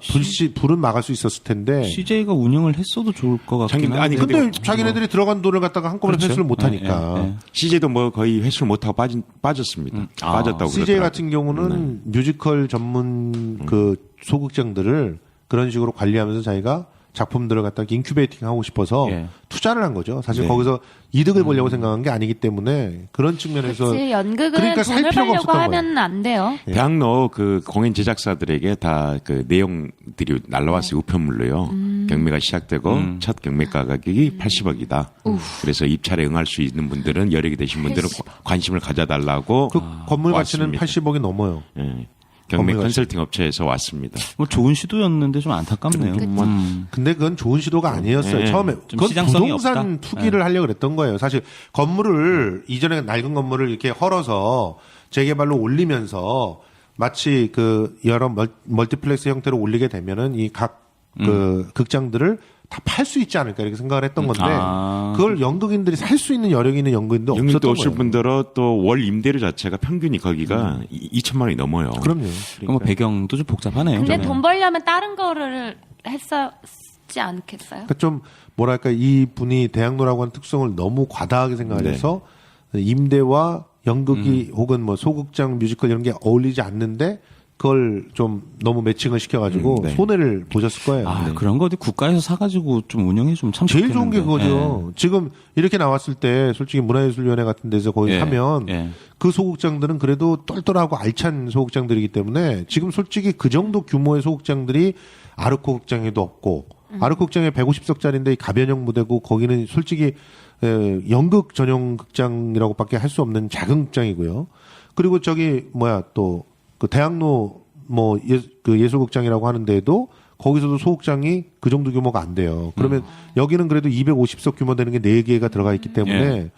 불은 막을 수 있었을 텐데. CJ가 운영을 했어도 좋을 것 같긴 장기- 아니, 한데. 근데 자기네들이 들어간 돈을 갖다가 한꺼번에 그렇죠. 회수를 못 하니까. 예, 예, 예. CJ도 뭐 거의 회수를 못하고 빠졌습니다. 빠졌다고 CJ 그러더라고요. 같은 경우는 뮤지컬 전문 그 소극장들을 그런 식으로 관리하면서 자기가 작품들을 갖다가 인큐베이팅 하고 싶어서 예. 투자를 한 거죠. 사실 네. 거기서 이득을 보려고 생각한 게 아니기 때문에 그런 측면에서 그치, 연극은 그러니까 살 돈을 필요가 벌려고 없었던 하면 안 돼요. 대학로 그 공연 제작사들에게 다 그 내용들이 날라왔어요. 우편물로요. 경매가 시작되고 첫 경매가 가격이 80억이다. 그래서 입찰에 응할 수 있는 분들은 여력이 되신 분들은 관심을 가져달라고 그 건물 가치는 왔습니다. 80억이 넘어요. 예. 경매 건물 컨설팅 업체에서 왔습니다. 뭐 좋은 시도였는데 좀 안타깝네요. 근데 그건 좋은 시도가 아니었어요. 네. 처음에 좀 그건 시장성이 부동산 없다. 투기를 하려고 그랬던 거예요. 사실 건물을 이전에 낡은 건물을 이렇게 헐어서 재개발로 올리면서 마치 그 여러 멀티플렉스 형태로 올리게 되면은 이 각 그 극장들을 다 팔 수 있지 않을까 이렇게 생각을 했던 건데 아. 그걸 연극인들이 살 수 있는 여력이 있는 연극인도 영국도 없었던 없을 거예요. 뿐더러 또 월 임대료 자체가 평균이 거기가 2천만 원이 넘어요. 그럼요. 그럼 뭐 배경도 좀 복잡하네요. 근데 좀. 돈 벌려면 다른 거를 했었지 않겠어요? 그러니까 좀 뭐랄까 이 분이 대학로라고 하는 특성을 너무 과다하게 생각해서 임대와 연극이 혹은 뭐 소극장 뮤지컬 이런 게 어울리지 않는데 그걸 좀 너무 매칭을 시켜가지고 네. 손해를 보셨을 거예요. 아, 그런 거 어디 국가에서 사가지고 좀 운영해 주면 참 제일 좋겠는데. 좋은 게 그거죠. 지금 이렇게 나왔을 때 솔직히 문화예술위원회 같은 데서 거기 예. 하면 예. 그 소극장들은 그래도 똘똘하고 알찬 소극장들이기 때문에 지금 솔직히 그 정도 규모의 소극장들이 아르코 극장에도 없고 아르코 극장에 150석짜리인데 가변형 무대고 거기는 솔직히 연극 전용 극장이라고밖에 할 수 없는 작은 극장이고요. 그리고 저기 또 그 대학로 그 예술극장이라고 하는데도 거기서도 소극장이 그 정도 규모가 안 돼요. 그러면 여기는 그래도 250석 규모 되는 게 4개가 들어가 있기 때문에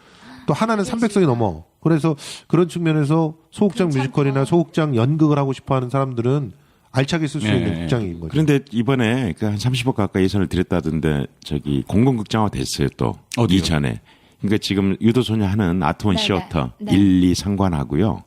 또 하나는 300석이 넘어. 그래서 그런 측면에서 소극장 뮤지컬이나 소극장 연극을 하고 싶어 하는 사람들은 알차게 쓸 수 있는 극장인 거죠. 그런데 이번에 그 한 30억 가까이 예산을 들였다던데 저기 공공극장화 됐어요 또 어디요? 이전에. 그러니까 지금 유도소녀 하는 아트원 네네. 시어터 네. 1, 2 상관하고요.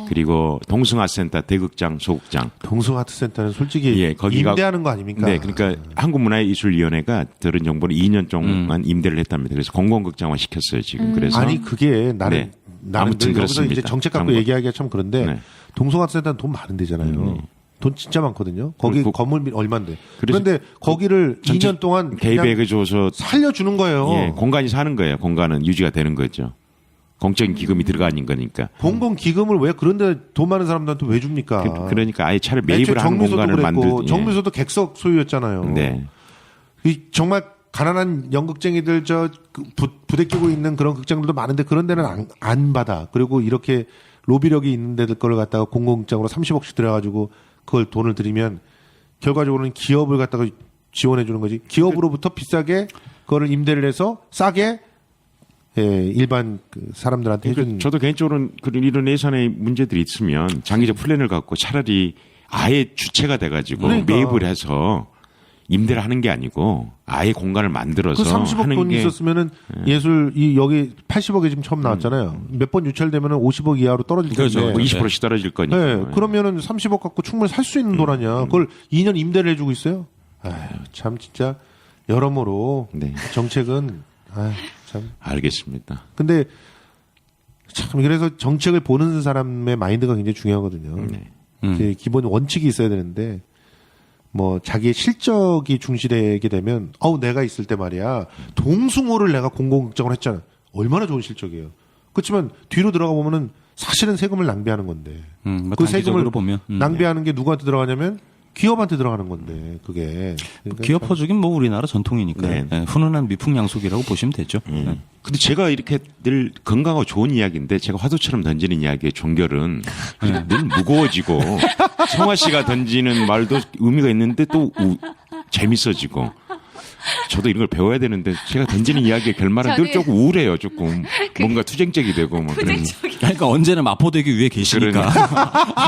그리고 동승아센터 대극장 소극장. 동성아트센터는 솔직히 예, 거기가 임대하는 거 아닙니까? 네, 그러니까 한국문화예술위원회가 들은 정보는 2년 동안 임대를 했답니다. 그래서 공공극장화 시켰어요 지금. 그래서 아니 그게 나는 네. 나는 아무튼 여기서 그렇습니다. 이제 정책 갖고 정부. 얘기하기가 참 그런데 네. 동성아트센터는 돈 많은 데잖아요. 돈 진짜 많거든요. 거기 그- 건물비 얼마인데. 그래서 그런데 거기를 전체 2년 동안 개입액을 그냥 줘서 살려주는 거예요. 예, 공간이 사는 거예요. 공간은 유지가 되는 거죠. 공적인 기금이 들어가는 거니까. 공공 기금을 왜 그런데 돈 많은 사람들한테 왜 줍니까? 그러니까 아예 차라리 애초에 매입을 하는 정미소도 공간을 그랬고 만들. 예. 정미소도 객석 소유였잖아요. 네. 이 정말 가난한 연극쟁이들 부대 끼고 있는 그런 극장들도 많은데 그런 데는 안 받아. 그리고 이렇게 로비력이 있는 데들 거를 갖다가 공공극장으로 30억씩 들여가지고 그걸 돈을 들이면 결과적으로는 기업을 갖다가 지원해 주는 거지. 기업으로부터 비싸게 그거를 임대를 해서 싸게 일반 그 사람들한테 그러니까 해주는. 저도 개인적으로는 그런 이런 예산의 문제들이 있으면 장기적 플랜을 갖고 차라리 아예 주체가 돼가지고 그러니까. 매입을 해서 임대를 하는 게 아니고 아예 공간을 만들어서 그 30억 하는 돈이 게 있었으면은 예술 여기 80억에 지금 처음 나왔잖아요. 몇 번 유찰되면은 50억 이하로 떨어질 텐데. 그렇죠. 뭐 20%씩 떨어질 거니까. 네, 그러면은 30억 갖고 충분히 살 수 있는 돈 아니야. 그걸 2년 임대를 해주고 있어요. 아유, 참 진짜 여러모로 네. 정책은 참. 알겠습니다. 근데 참 그래서 정책을 보는 사람의 마인드가 굉장히 중요하거든요. 이제 기본 원칙이 있어야 되는데 뭐 자기의 실적이 중시되게 되면 내가 있을 때 말이야 동숭호를 내가 공공극장을 했잖아. 얼마나 좋은 실적이에요. 그렇지만 뒤로 들어가 보면은 사실은 세금을 낭비하는 건데 뭐 그 단기적으로 세금을 보면 낭비하는 게 누구한테 들어가냐면 기업한테 들어가는 건데 그게 그러니까 기업 참- 퍼주긴 뭐 우리나라 전통이니까 네. 요 훈훈한 미풍양속이라고 보시면 되죠. 네. 근데 제가 이렇게 늘 건강하고 좋은 이야기인데 제가 화두처럼 던지는 이야기의 종결은 늘 무거워지고 성화 씨가 던지는 말도 의미가 있는데 또 재밌어지고 저도 이런 걸 배워야 되는데 제가 던지는 이야기의 결말은 늘 저는- 조금 우울해요. 조금 뭔가 투쟁적이 되고 뭐 그런. 그러니까 언제나 마포대교 위에 계시니까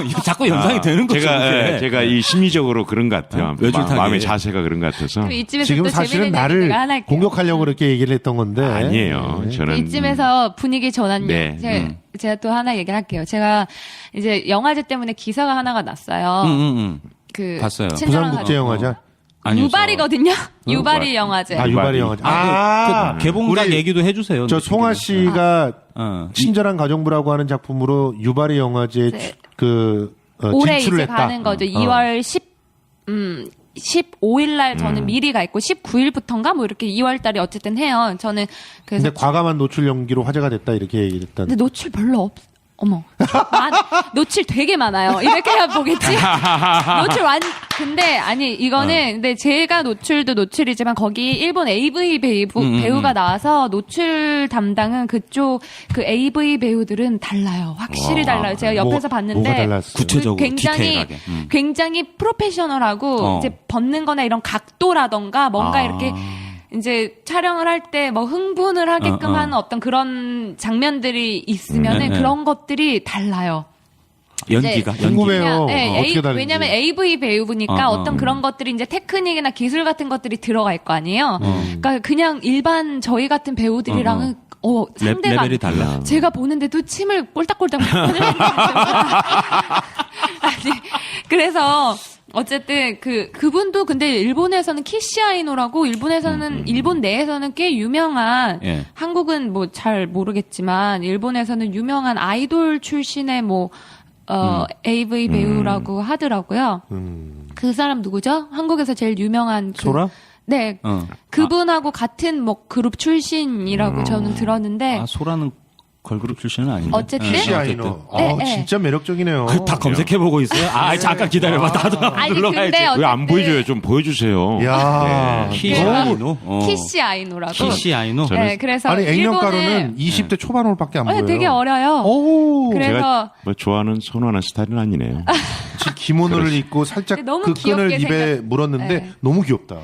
이거 자꾸 연상이 되는 거죠. 제가 이 심리적으로 그런 것 같아요. 외줄타기. 마음의 자세가 그런 것 같아서. 그럼 이쯤에서 지금 또 사실은 재밌는 나를 얘기가 하나 할게요. 공격하려고 그렇게 얘기를 했던 건데 아니에요. 네. 저는 이쯤에서 분위기 전환요. 네. 제가 또 하나 얘기를 할게요. 제가 이제 영화제 때문에 기사가 하나가 났어요. 그 봤어요. 친절한 부산국제영화제. 아니요, 유발이거든요. 유발이 영화제. 아 유발이 영화제. 그 개봉작 우리 얘기도 해주세요. 저 송아 씨가 어. 친절한 가정부라고 하는 작품으로 유발이 영화제에 네. 올해 진출을 이제 했다. 가는 거죠. 2월 15일 날 저는 미리 가 있고 19일부터인가 뭐 이렇게 2월 달에 어쨌든 해요. 저는 그래서 근데 과감한 노출 연기로 화제가 됐다 이렇게 얘기했다. 근데 노출 별로 어머. 노출 되게 많아요. 이렇게 해야 보겠지? 노출 근데, 아니, 이거는, 근데 제가 노출도 노출이지만 거기 일본 AV 배우가 나와서 노출 담당은 그쪽 그 AV 배우들은 달라요. 확실히 달라요. 제가 옆에서 봤는데. 뭐가 달랐어요? 구체적으로 굉장히, 디테일하게. 굉장히 프로페셔널하고, 이제 벗는 거나 이런 각도라던가 뭔가 이렇게 이제 촬영을 할 때 뭐 흥분을 하게끔 하는 어떤 그런 장면들이 있으면은 네. 그런 것들이 달라요. 연기가 궁금해요. 그냥, 네, 어떻게 다른지. 왜냐면 AV 배우니까 어떤 그런 것들이 이제 테크닉이나 기술 같은 것들이 들어가 있고 아니에요. 그러니까 그냥 일반 저희 같은 배우들이랑은 상대가 레벨이 달라. 제가 보는데도 침을 꼴딱꼴딱 흘리는 아니 그래서 어쨌든 그분도 근데 일본에서는 키시 아이노라고 일본에서는 일본 내에서는 꽤 유명한 예. 한국은 뭐 잘 모르겠지만 일본에서는 유명한 아이돌 출신의 뭐 AV 배우라고 하더라고요. 그 사람 누구죠? 한국에서 제일 유명한 소라? 네. 그분하고 같은 뭐 그룹 출신이라고 저는 들었는데 아, 소라는 걸그룹 출신은 아닌데. 어쨌든 키시 아이노. 진짜 매력적이네요. 다 검색해보고 있어요? 아, 잠깐 기다려봐. 나도 한번 아니 눌러가야지. 근데 왜 안 어쨌든 보여줘요? 좀 보여주세요. 야, 키시 그래서 아이노? 키시 아이노라고. 키시 아이노? 네, 그래서 아니 액면가로는 일본은 20대 초반으로밖에 안 보여요. 되게 어려요. 오, 그래서 제가 뭐 좋아하는 선호하는 스타일은 아니네요. 지금 기모노를 입고 살짝 근데 너무 그 끈을 귀엽게 입에 물었는데 네. 너무 귀엽다.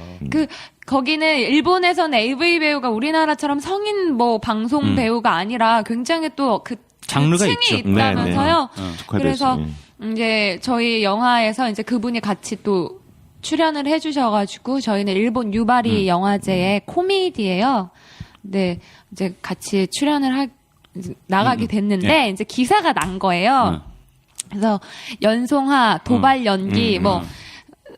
거기는 일본에서는 AV 배우가 우리나라처럼 성인 뭐 방송 배우가 아니라 굉장히 또 장르가 층이 있죠. 있다면서요. 특화됐어요. 그래서 예. 이제 저희 영화에서 이제 그분이 같이 또 출연을 해주셔가지고 저희는 일본 유바리 영화제의 코미디예요. 네, 이제 같이 출연을 나가게 됐는데 이제 기사가 난 거예요. 그래서 연송화, 도발 연기 뭐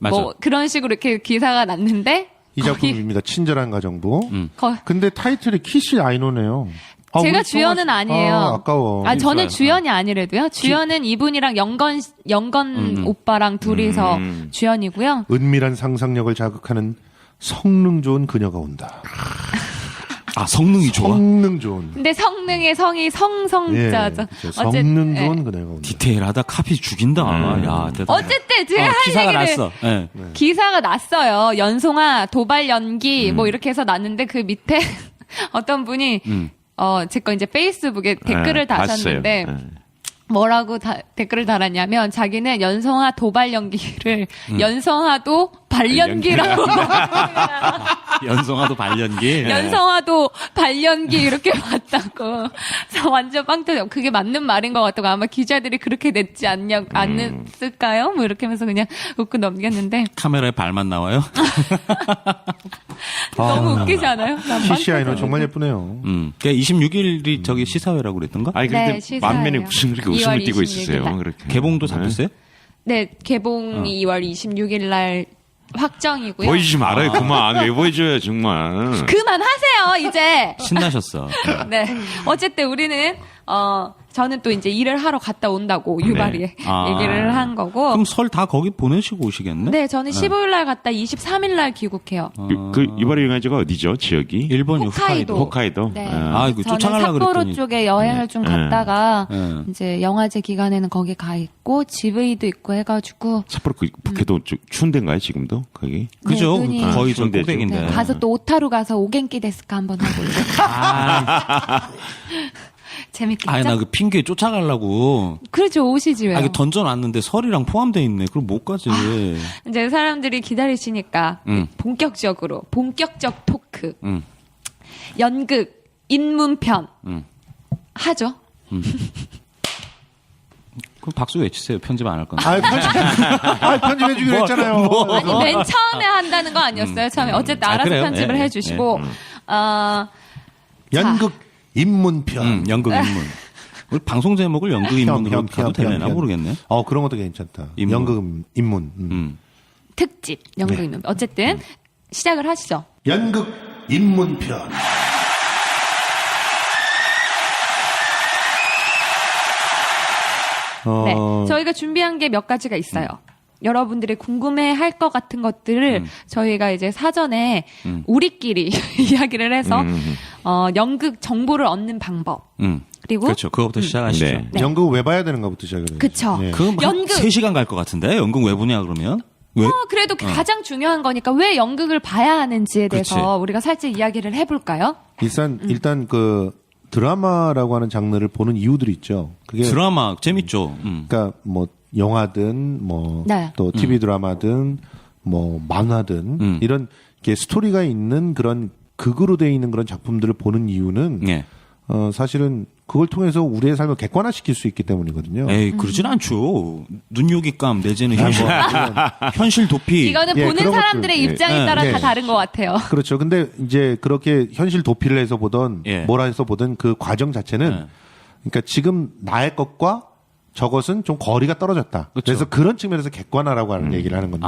맞아. 그런 식으로 이렇게 기사가 났는데 이 작품입니다. 친절한 가정부. 거- 근데 타이틀이 키시 아이노네요. 제가 우리 주연은 송아- 아니에요. 아까워. 저는 좋아요. 주연이 아니래도요. 주연은 이분이랑 영건 오빠랑 둘이서 주연이고요. 은밀한 상상력을 자극하는 성능 좋은 그녀가 온다. 아, 성능이 좋아? 성능 좋은. 근데 성능의 성이 성성자죠. 그렇죠. 성능 예. 좋은 그녀가 온다. 디테일하다. 카피 죽인다. 야, 대단해. 어쨌든 제가 할 기사가 얘기를 났어. 예. 기사가 났어요. 연송아, 도발 연기 뭐 이렇게 해서 났는데 그 밑에 어떤 분이 제 거 이제 페이스북에 댓글을 다셨는데 봤어요. 예. 뭐라고 댓글을 달았냐면 자기는 연성화 도발 연기를 연성화도 발연기라고 연성화도 발연기. 연성화도 발연기 이렇게 봤다고. 그래서 완전 빵 터져. 그게 맞는 말인 것 같다고. 아마 기자들이 그렇게 냈지 않았을까요? 뭐 이렇게 하면서 그냥 웃고 넘겼는데 카메라에 발만 나와요? 너무 웃기지 않아요? 난빵 키시 아이노 터져. 정말 예쁘네요. 그러니까 26일이 저기 시사회라고 그랬던가? 아니 근데 네, 시사예요. 만면에 무슨 그렇게 웃음을 2월 띠고 26일 있으세요? 날. 그렇게. 개봉도 잡혔어요? 네, 개봉이 2월 26일 날 확정이고요. 보여주지 말아요. 그만. 왜 보여줘요, 정말. 그만하세요, 이제. 신나셨어. 네. 어쨌든 우리는 저는 또 이제 일을 하러 갔다 온다고 유바리에 아. 얘기를 한 거고. 그럼 설 다 거기 보내시고 오시겠네? 네, 저는 15일 날 갔다 23일 날 귀국해요. 그 이바리 영화제가 어디죠? 지역이? 일본 홋카이도. 호카이도. 네. 아, 아, 이거 저는 쫓아가려고 삿포로 그랬더니. 쪽에 여행을 좀 갔다가 네. 이제 영화제 기간에는 거기 가 있고 GV도 있고 해가지고 삿포로 그 북해도 추운 데인가요, 지금도? 거기? 그죠? 네, 눈이- 거의 저 추운데 꼭대기인데. 네, 가서 또 오타루 가서 오겐키 데스카 한번 하고 이제 재밌겠죠? 아니, 나 그 핑계에 쫓아가려고. 그렇죠, 오시지 왜요? 아, 이게 던져놨는데 설이랑 포함돼 있네. 그럼 못 가지. 이제 사람들이 기다리시니까 본격적 토크, 음. 연극, 인문편 하죠. 그럼 박수 외치세요. 편집 안 할 건데. 편집해주기로 했잖아요. 아니 맨 처음에 한다는 거 아니었어요. 처음에 어쨌든 아, 알아서 그래요? 편집을 예, 해주시고 연극 입문편. 연극 인문. 우리 방송 제목을 연극 인문으로 가도 되려나 모르겠네. 그런 것도 괜찮다. 인문. 연극 입문. 특집 연극 인문. 어쨌든 시작을 하시죠. 연극 입문편. 네, 저희가 준비한 게 몇 가지가 있어요. 여러분들이 궁금해할 것 같은 것들을 저희가 이제 사전에 우리끼리 이야기를 해서 연극 정보를 얻는 방법. 그리고 그렇죠. 그거부터 시작하시죠. 네. 연극 왜 봐야 되는가부터 시작을 해요. 그쵸. 네. 그럼 연극. 3시간 갈 것 같은데? 연극 왜 보냐, 그러면? 왜? 그래도 가장 중요한 거니까 왜 연극을 봐야 하는지에 대해서 그치. 우리가 살짝 이야기를 해볼까요? 일단 그 드라마라고 하는 장르를 보는 이유들이 있죠. 그게 드라마, 재밌죠. 그러니까 뭐 영화든 뭐 네. 또 TV 드라마든 뭐 만화든 이런 게 스토리가 있는 그런 극으로 돼 있는 그런 작품들을 보는 이유는 예. 사실은 그걸 통해서 우리의 삶을 객관화시킬 수 있기 때문이거든요. 에이, 그러진 않죠. 눈요깃감 내지는 현실 도피. 이거는 예, 보는 그런 사람들의 것들. 입장에 예. 따라 예. 다 다른 것 같아요. 그렇죠. 근데 이제 그렇게 현실 도피를 해서 보던 예. 뭐라 해서 보던 그 과정 자체는 예. 그러니까 지금 나의 것과 저것은 좀 거리가 떨어졌다. 그쵸. 그래서 그런 측면에서 객관화라고 하는 얘기를 하는 건데,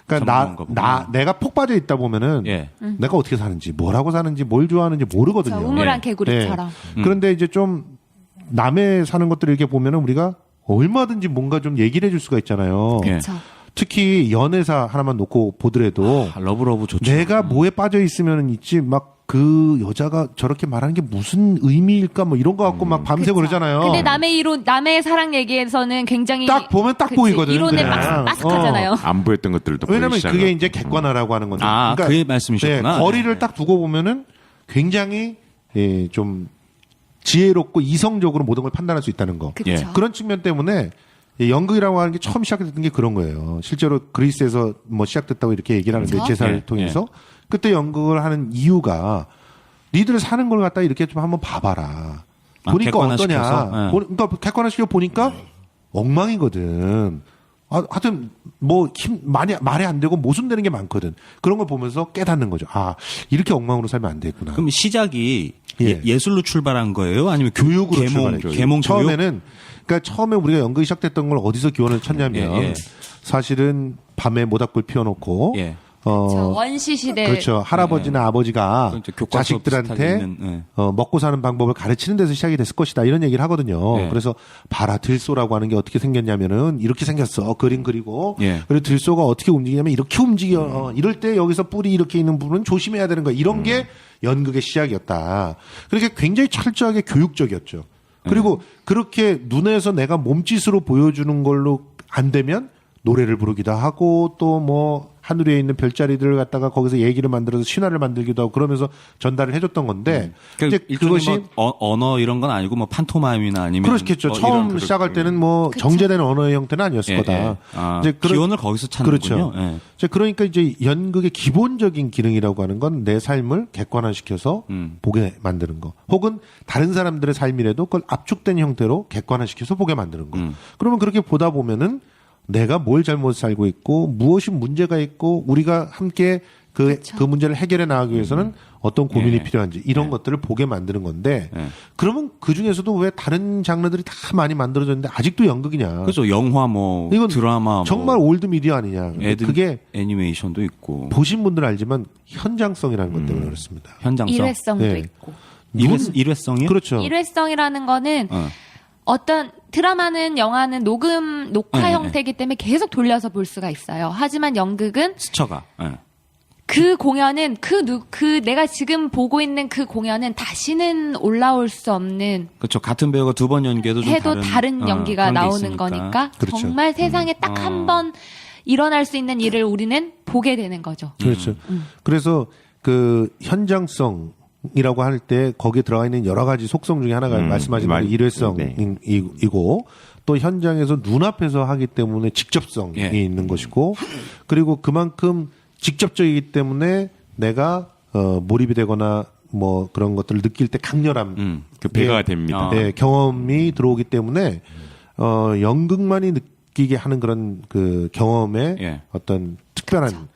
그러니까 전문가 보면. 내가 폭 빠져 있다 보면은 예. 내가 어떻게 사는지, 뭐라고 사는지, 뭘 좋아하는지 모르거든요. 우물안 예. 개구리처럼. 그런데 이제 좀 남의 사는 것들을 이렇게 보면은 우리가 얼마든지 뭔가 좀 얘기를 해줄 수가 있잖아요. 예. 그렇죠. 특히 연애사 하나만 놓고 보더라도 러브러브 좋죠. 내가 뭐에 빠져 있으면은 있지 막 그 여자가 저렇게 말하는 게 무슨 의미일까 뭐 이런 거 갖고 막 밤새 그러잖아요. 근데 남의 이론, 남의 사랑 얘기에서는 굉장히 딱 보면 딱 그치, 보이거든, 이론에 그냥. 빠삭하잖아요. 안 보였던 것들도 왜냐면 보이기 그게 시작하고. 이제 객관화라고 하는 건데. 아, 그게 말씀이셨구나. 거리를 네. 딱 두고 보면은 굉장히 좀 지혜롭고 이성적으로 모든 걸 판단할 수 있다는 거. 그렇죠. 예. 그런 측면 때문에 이 연극이라고 하는 게 처음 시작됐던 게 그런 거예요. 실제로 그리스에서 뭐 시작됐다고 이렇게 얘기를 하는데 그렇죠? 제사를 예, 통해서 그때 연극을 하는 이유가 니들 사는 걸 갖다 이렇게 좀 한번 봐봐라. 아, 보니까 객관화시켜서? 어떠냐. 예. 그러니까 객관화시켜 보니까 엉망이거든. 하여튼 뭐 말이 안 되고 모순되는 게 많거든. 그런 걸 보면서 깨닫는 거죠. 아, 이렇게 엉망으로 살면 안 되겠구나. 그럼 시작이 예. 예술로 출발한 거예요? 아니면 교육으로 계몽 출발했죠. 교육? 처음에는 그러니까 처음에 우리가 연극이 시작됐던 걸 어디서 기원을 쳤냐면 예, 예. 사실은 밤에 모닥불 피워놓고 예. 그렇죠. 원시 시대. 그렇죠. 할아버지나 아버지가 그렇죠. 교과서 비슷하게 자식들한테 있는, 예. 먹고 사는 방법을 가르치는 데서 시작이 됐을 것이다. 이런 얘기를 하거든요. 예. 그래서 봐라 들소라고 하는 게 어떻게 생겼냐면은 이렇게 생겼어. 그림 그리고 예. 그리고 들소가 어떻게 움직이냐면 이렇게 움직여. 이럴 때 여기서 뿔이 이렇게 있는 부분은 조심해야 되는 거야. 이런 게 연극의 시작이었다. 그러니까 굉장히 철저하게 교육적이었죠. 그리고 그렇게 눈에서 내가 몸짓으로 보여주는 걸로 안 되면 노래를 부르기도 하고 또 뭐 하늘에 있는 별자리들을 갖다가 거기서 얘기를 만들어서 신화를 만들기도 하고 그러면서 전달을 해줬던 건데 이제 그것이 뭐 언어 이런 건 아니고 뭐 판토마임이나 아니면 그렇겠죠. 뭐 처음 이런 시작할 때는 뭐 정제된 언어의 형태는 아니었을 예, 거다. 예. 아, 이제 기원을 거기서 찾는군요. 그렇죠. 예. 이제 그러니까 이제 연극의 기본적인 기능이라고 하는 건 내 삶을 객관화시켜서 보게 만드는 거. 혹은 다른 사람들의 삶이라도 그걸 압축된 형태로 객관화시켜서 보게 만드는 거. 그러면 그렇게 보다 보면은 내가 뭘 잘못 살고 있고 무엇이 문제가 있고 우리가 함께 그 문제를 해결해 나가기 위해서는 어떤 고민이 예. 필요한지 이런 것들을 보게 만드는 건데 예. 그러면 그 중에서도 왜 다른 장르들이 다 많이 만들어졌는데 아직도 연극이냐? 그렇죠. 영화 뭐 이건 드라마 정말 뭐 올드 미디어 아니냐? 그게 애니메이션도 있고 보신 분들은 알지만 현장성이라는 것 때문에 그렇습니다. 현장성 일회성도 네. 있고. 일회성이요? 그렇죠. 일회성이라는 거는 어떤 드라마는 영화는 녹화 네, 형태이기 때문에 계속 돌려서 볼 수가 있어요. 하지만 연극은 스쳐가. 예. 그 공연은 내가 지금 보고 있는 그 공연은 다시는 올라올 수 없는 그렇죠. 같은 배우가 두 번 연기해도 좀 해도 다른 연기가 그런 게 나오는 있으니까. 거니까 그렇죠. 정말 세상에 딱 한 번 일어날 수 있는 일을 우리는 보게 되는 거죠. 그렇죠. 그래서 그 현장성이라고 할 때 거기에 들어가 있는 여러 가지 속성 중에 하나가 말씀하신 대로 일회성이고 또 현장에서 눈앞에서 하기 때문에 직접성이 예. 있는 것이고 그리고 그만큼 직접적이기 때문에 내가 몰입이 되거나 뭐 그런 것들을 느낄 때 강렬함 그 배가 예. 됩니다. 네, 경험이 들어오기 때문에 연극만이 느끼게 하는 그런 그 경험의 예. 어떤 특별한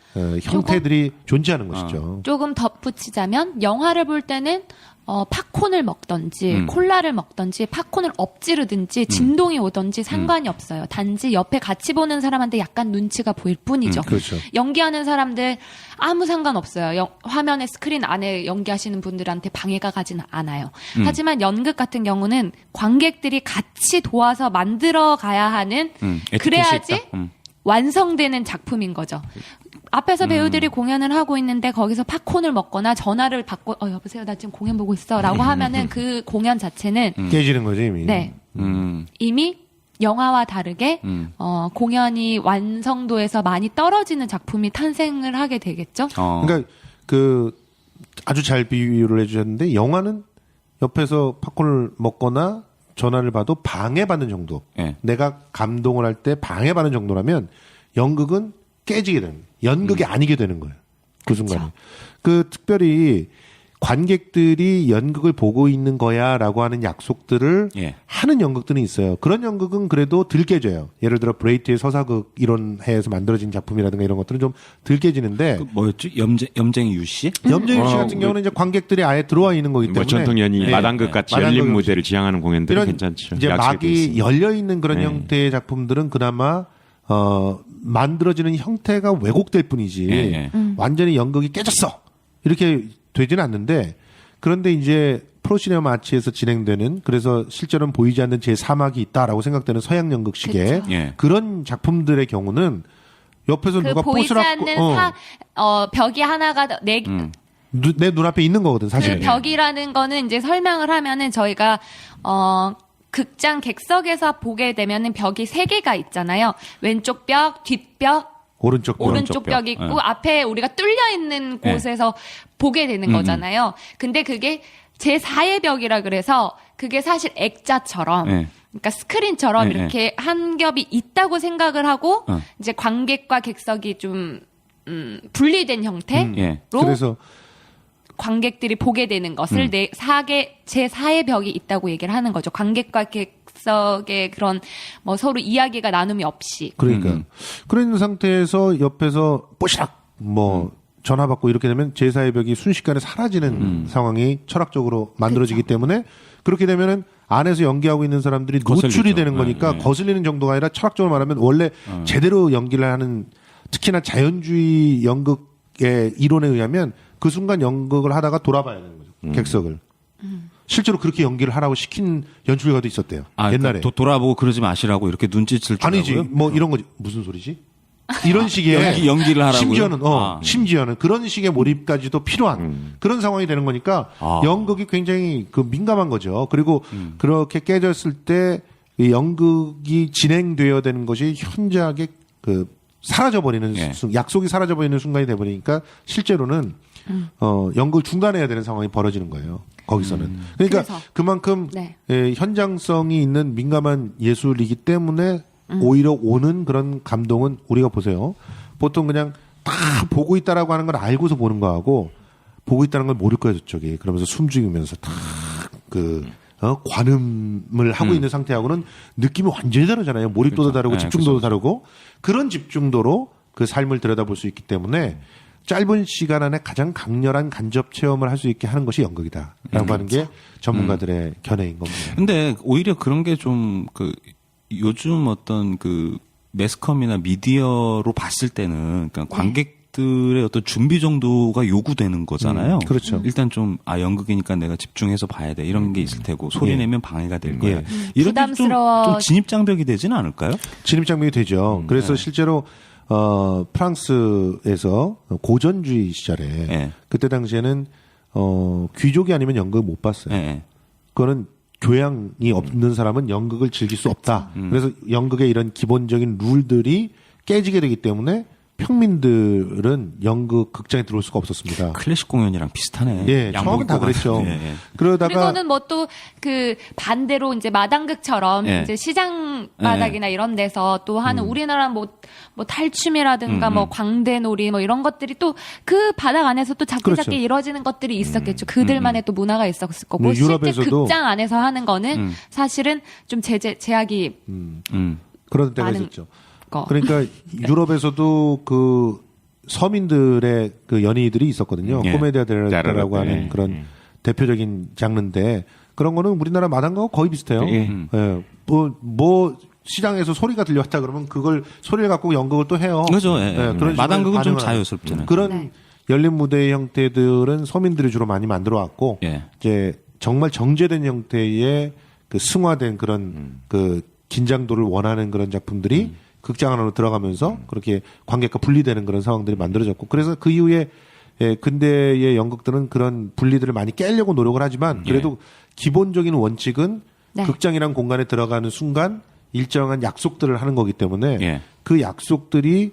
형태들이 존재하는 것이죠. 조금 덧붙이자면 영화를 볼 때는 팝콘을 먹던지 콜라를 먹던지 팝콘을 엎지르든지 진동이 오던지 상관이 없어요. 단지 옆에 같이 보는 사람한테 약간 눈치가 보일 뿐이죠. 그렇죠. 연기하는 사람들 아무 상관없어요. 화면에 스크린 안에 연기하시는 분들한테 방해가 가지는 않아요. 하지만 연극 같은 경우는 관객들이 같이 도와서 만들어 가야 하는 에티켓이 그래야지 있다. 완성되는 작품인 거죠. 앞에서 배우들이 공연을 하고 있는데 거기서 팝콘을 먹거나 전화를 받고 여보세요 나 지금 공연 보고 있어라고 하면은 그 공연 자체는 깨지는 거죠 이미. 네 음. 이미 영화와 다르게 공연이 완성도에서 많이 떨어지는 작품이 탄생을 하게 되겠죠. 그러니까 그 아주 잘 비유를 해주셨는데 영화는 옆에서 팝콘을 먹거나 전화를 봐도 방해받는 정도. 예. 내가 감동을 할 때 방해받는 정도라면 연극은 깨지게 되는 연극이 아니게 되는 거예요. 그 순간에. 그 특별히 관객들이 연극을 보고 있는 거야라고 하는 약속들을 예. 하는 연극들은 있어요. 그런 연극은 그래도 덜 깨져요. 예를 들어 브레이트의 서사극 이런 해에서 만들어진 작품이라든가 이런 것들은 좀 덜 깨지는데 그 뭐였지? 염쟁이 유 씨? 염정일 씨 같은 경우는 이제 관객들이 아예 들어와 있는 거기 때문에 뭐 전통 연희 예. 마당극 같이 마당극 열린 무대를 지향하는 공연들은 이런 괜찮죠. 이제 약속이 돼 막이 있으니까. 열려 있는 그런 네. 형태의 작품들은 그나마 만들어지는 형태가 왜곡될 뿐이지 예, 예. 완전히 연극이 깨졌어 이렇게 되지는 않는데 그런데 이제 프로시네마 아치에서 진행되는 그래서 실제로는 보이지 않는 제 사막이 있다라고 생각되는 서양 연극식의 그쵸. 예. 그런 작품들의 경우는 옆에서 그 누가 보이지 포스를 않는 벽이 하나가 내 내 눈앞에 있는 거거든 사실. 그 벽이라는 거는 이제 설명을 하면은 저희가 극장 객석에서 보게 되면은 벽이 3개가 있잖아요. 왼쪽 벽, 뒷벽, 오른쪽 벽. 오른쪽 벽이 있고 앞에 우리가 뚫려 있는 곳에서 보게 되는 거잖아요. 근데 그게 제4의 벽이라 그래서 그게 사실 액자처럼 네. 그러니까 스크린처럼 네, 이렇게 한 겹이 있다고 생각을 하고 어. 이제 관객과 객석이 좀 분리된 형태로 예. 그래서 관객들이 보게 되는 것을 제4의 벽이 있다고 얘기를 하는 거죠. 관객과 객석의 그런 뭐 서로 이야기가 나눔이 없이. 그러니까 그런 상태에서 옆에서 뽀시락 뭐 전화 받고 이렇게 되면 제4의 벽이 순식간에 사라지는 상황이 철학적으로 만들어지기 때문에 그렇게 되면은 안에서 연기하고 있는 사람들이 노출이 거슬리죠. 되는 거니까 네, 네. 거슬리는 정도가 아니라 철학적으로 말하면 원래 제대로 연기를 하는 특히나 자연주의 연극의 이론에 의하면 그 순간 연극을 하다가 돌아봐야 되는 거죠. 객석을. 실제로 그렇게 연기를 하라고 시킨 연출가도 있었대요. 옛날에. 그러니까 돌아보고 그러지 마시라고 이렇게 눈짓을 주라고요? 아니지. 뭐 이런 거지. 무슨 소리지? 이런 식의 연기를 하라고요? 심지어는 그런 식의 몰입까지도 필요한 그런 상황이 되는 거니까 연극이 굉장히 그 민감한 거죠. 그리고 그렇게 깨졌을 때 이 연극이 진행되어야 되는 것이 현저하게 그 사라져버리는 예. 약속이 사라져버리는 순간이 돼버리니까 실제로는 연극을 중단해야 되는 상황이 벌어지는 거예요. 거기서는. 그러니까 그래서. 그만큼 네. 현장성이 있는 민감한 예술이기 때문에 오히려 오는 그런 감동은 우리가 보세요. 보통 그냥 다 보고 있다라고 하는 걸 알고서 보는 거하고 보고 있다는 걸 모를 거예요, 저쪽이. 그러면서 숨죽이면서 관음을 하고 있는 상태하고는 느낌이 완전히 다르잖아요. 몰입도도 그렇죠. 다르고 네, 집중도도 다르고 그런 집중도로 그 삶을 들여다볼 수 있기 때문에 짧은 시간 안에 가장 강렬한 간접 체험을 할 수 있게 하는 것이 연극이다라고 하는 게 전문가들의 견해인 겁니다. 근데 오히려 그런 게 좀 요즘 어떤 그 매스컴이나 미디어로 봤을 때는 그러니까 관객들의 어떤 준비 정도가 요구되는 거잖아요. 그렇죠. 일단 좀 연극이니까 내가 집중해서 봐야 돼 이런 게 있을 테고 소리 내면 방해가 될 거야. 예. 이런 게 부담스러워. 좀 진입장벽이 되지는 않을까요? 진입장벽이 되죠. 그래서 실제로 프랑스에서 고전주의 시절에 예. 그때 당시에는 귀족이 아니면 연극을 못 봤어요. 예. 그거는 교양이 없는 사람은 연극을 즐길 수 없다. 그래서 연극의 이런 기본적인 룰들이 깨지게 되기 때문에 평민들은 연극 극장에 들어올 수가 없었습니다. 클래식 공연이랑 비슷하네. 예, 양복 처음은 다 입고 그랬죠. 가서. 예, 예. 그러다가 그리고는 뭐 또 그 반대로 이제 마당극처럼 예. 이제 시장 바닥이나 이런 데서 또 하는 우리나라 뭐 탈춤이라든가 뭐 광대놀이 뭐 이런 것들이 또 그 바닥 안에서 또 작게 그렇죠. 작게 이루어지는 것들이 있었겠죠. 그들만의 또 문화가 있었을 거고 뭐 실제 유럽에서도 극장 안에서 하는 거는 사실은 좀 제약이 그런 때가 많은 있었죠. 거. 그러니까 유럽에서도 그 서민들의 그 연희들이 있었거든요. 예. 코메디아 델라르타라고 예. 하는 그런 대표적인 장르인데 그런 거는 우리나라 마당과고 거의 비슷해요. 예. 예. 뭐 시장에서 소리가 들려왔다 그러면 그걸 소리를 갖고 연극을 또 해요. 그죠. 예. 그런 식으로 마당극은 좀 반응을 자유스럽잖아요. 그런 네. 열린 무대의 형태들은 서민들이 주로 많이 만들어 왔고 예. 이제 정말 정제된 형태의 그 승화된 그런 그 긴장도를 원하는 그런 작품들이 극장 안으로 들어가면서 그렇게 관객과 분리되는 그런 상황들이 만들어졌고 그래서 그 이후에 근대의 연극들은 그런 분리들을 많이 깨려고 노력을 하지만 그래도 기본적인 원칙은 네. 극장이란 공간에 들어가는 순간 일정한 약속들을 하는 거기 때문에 예. 그 약속들이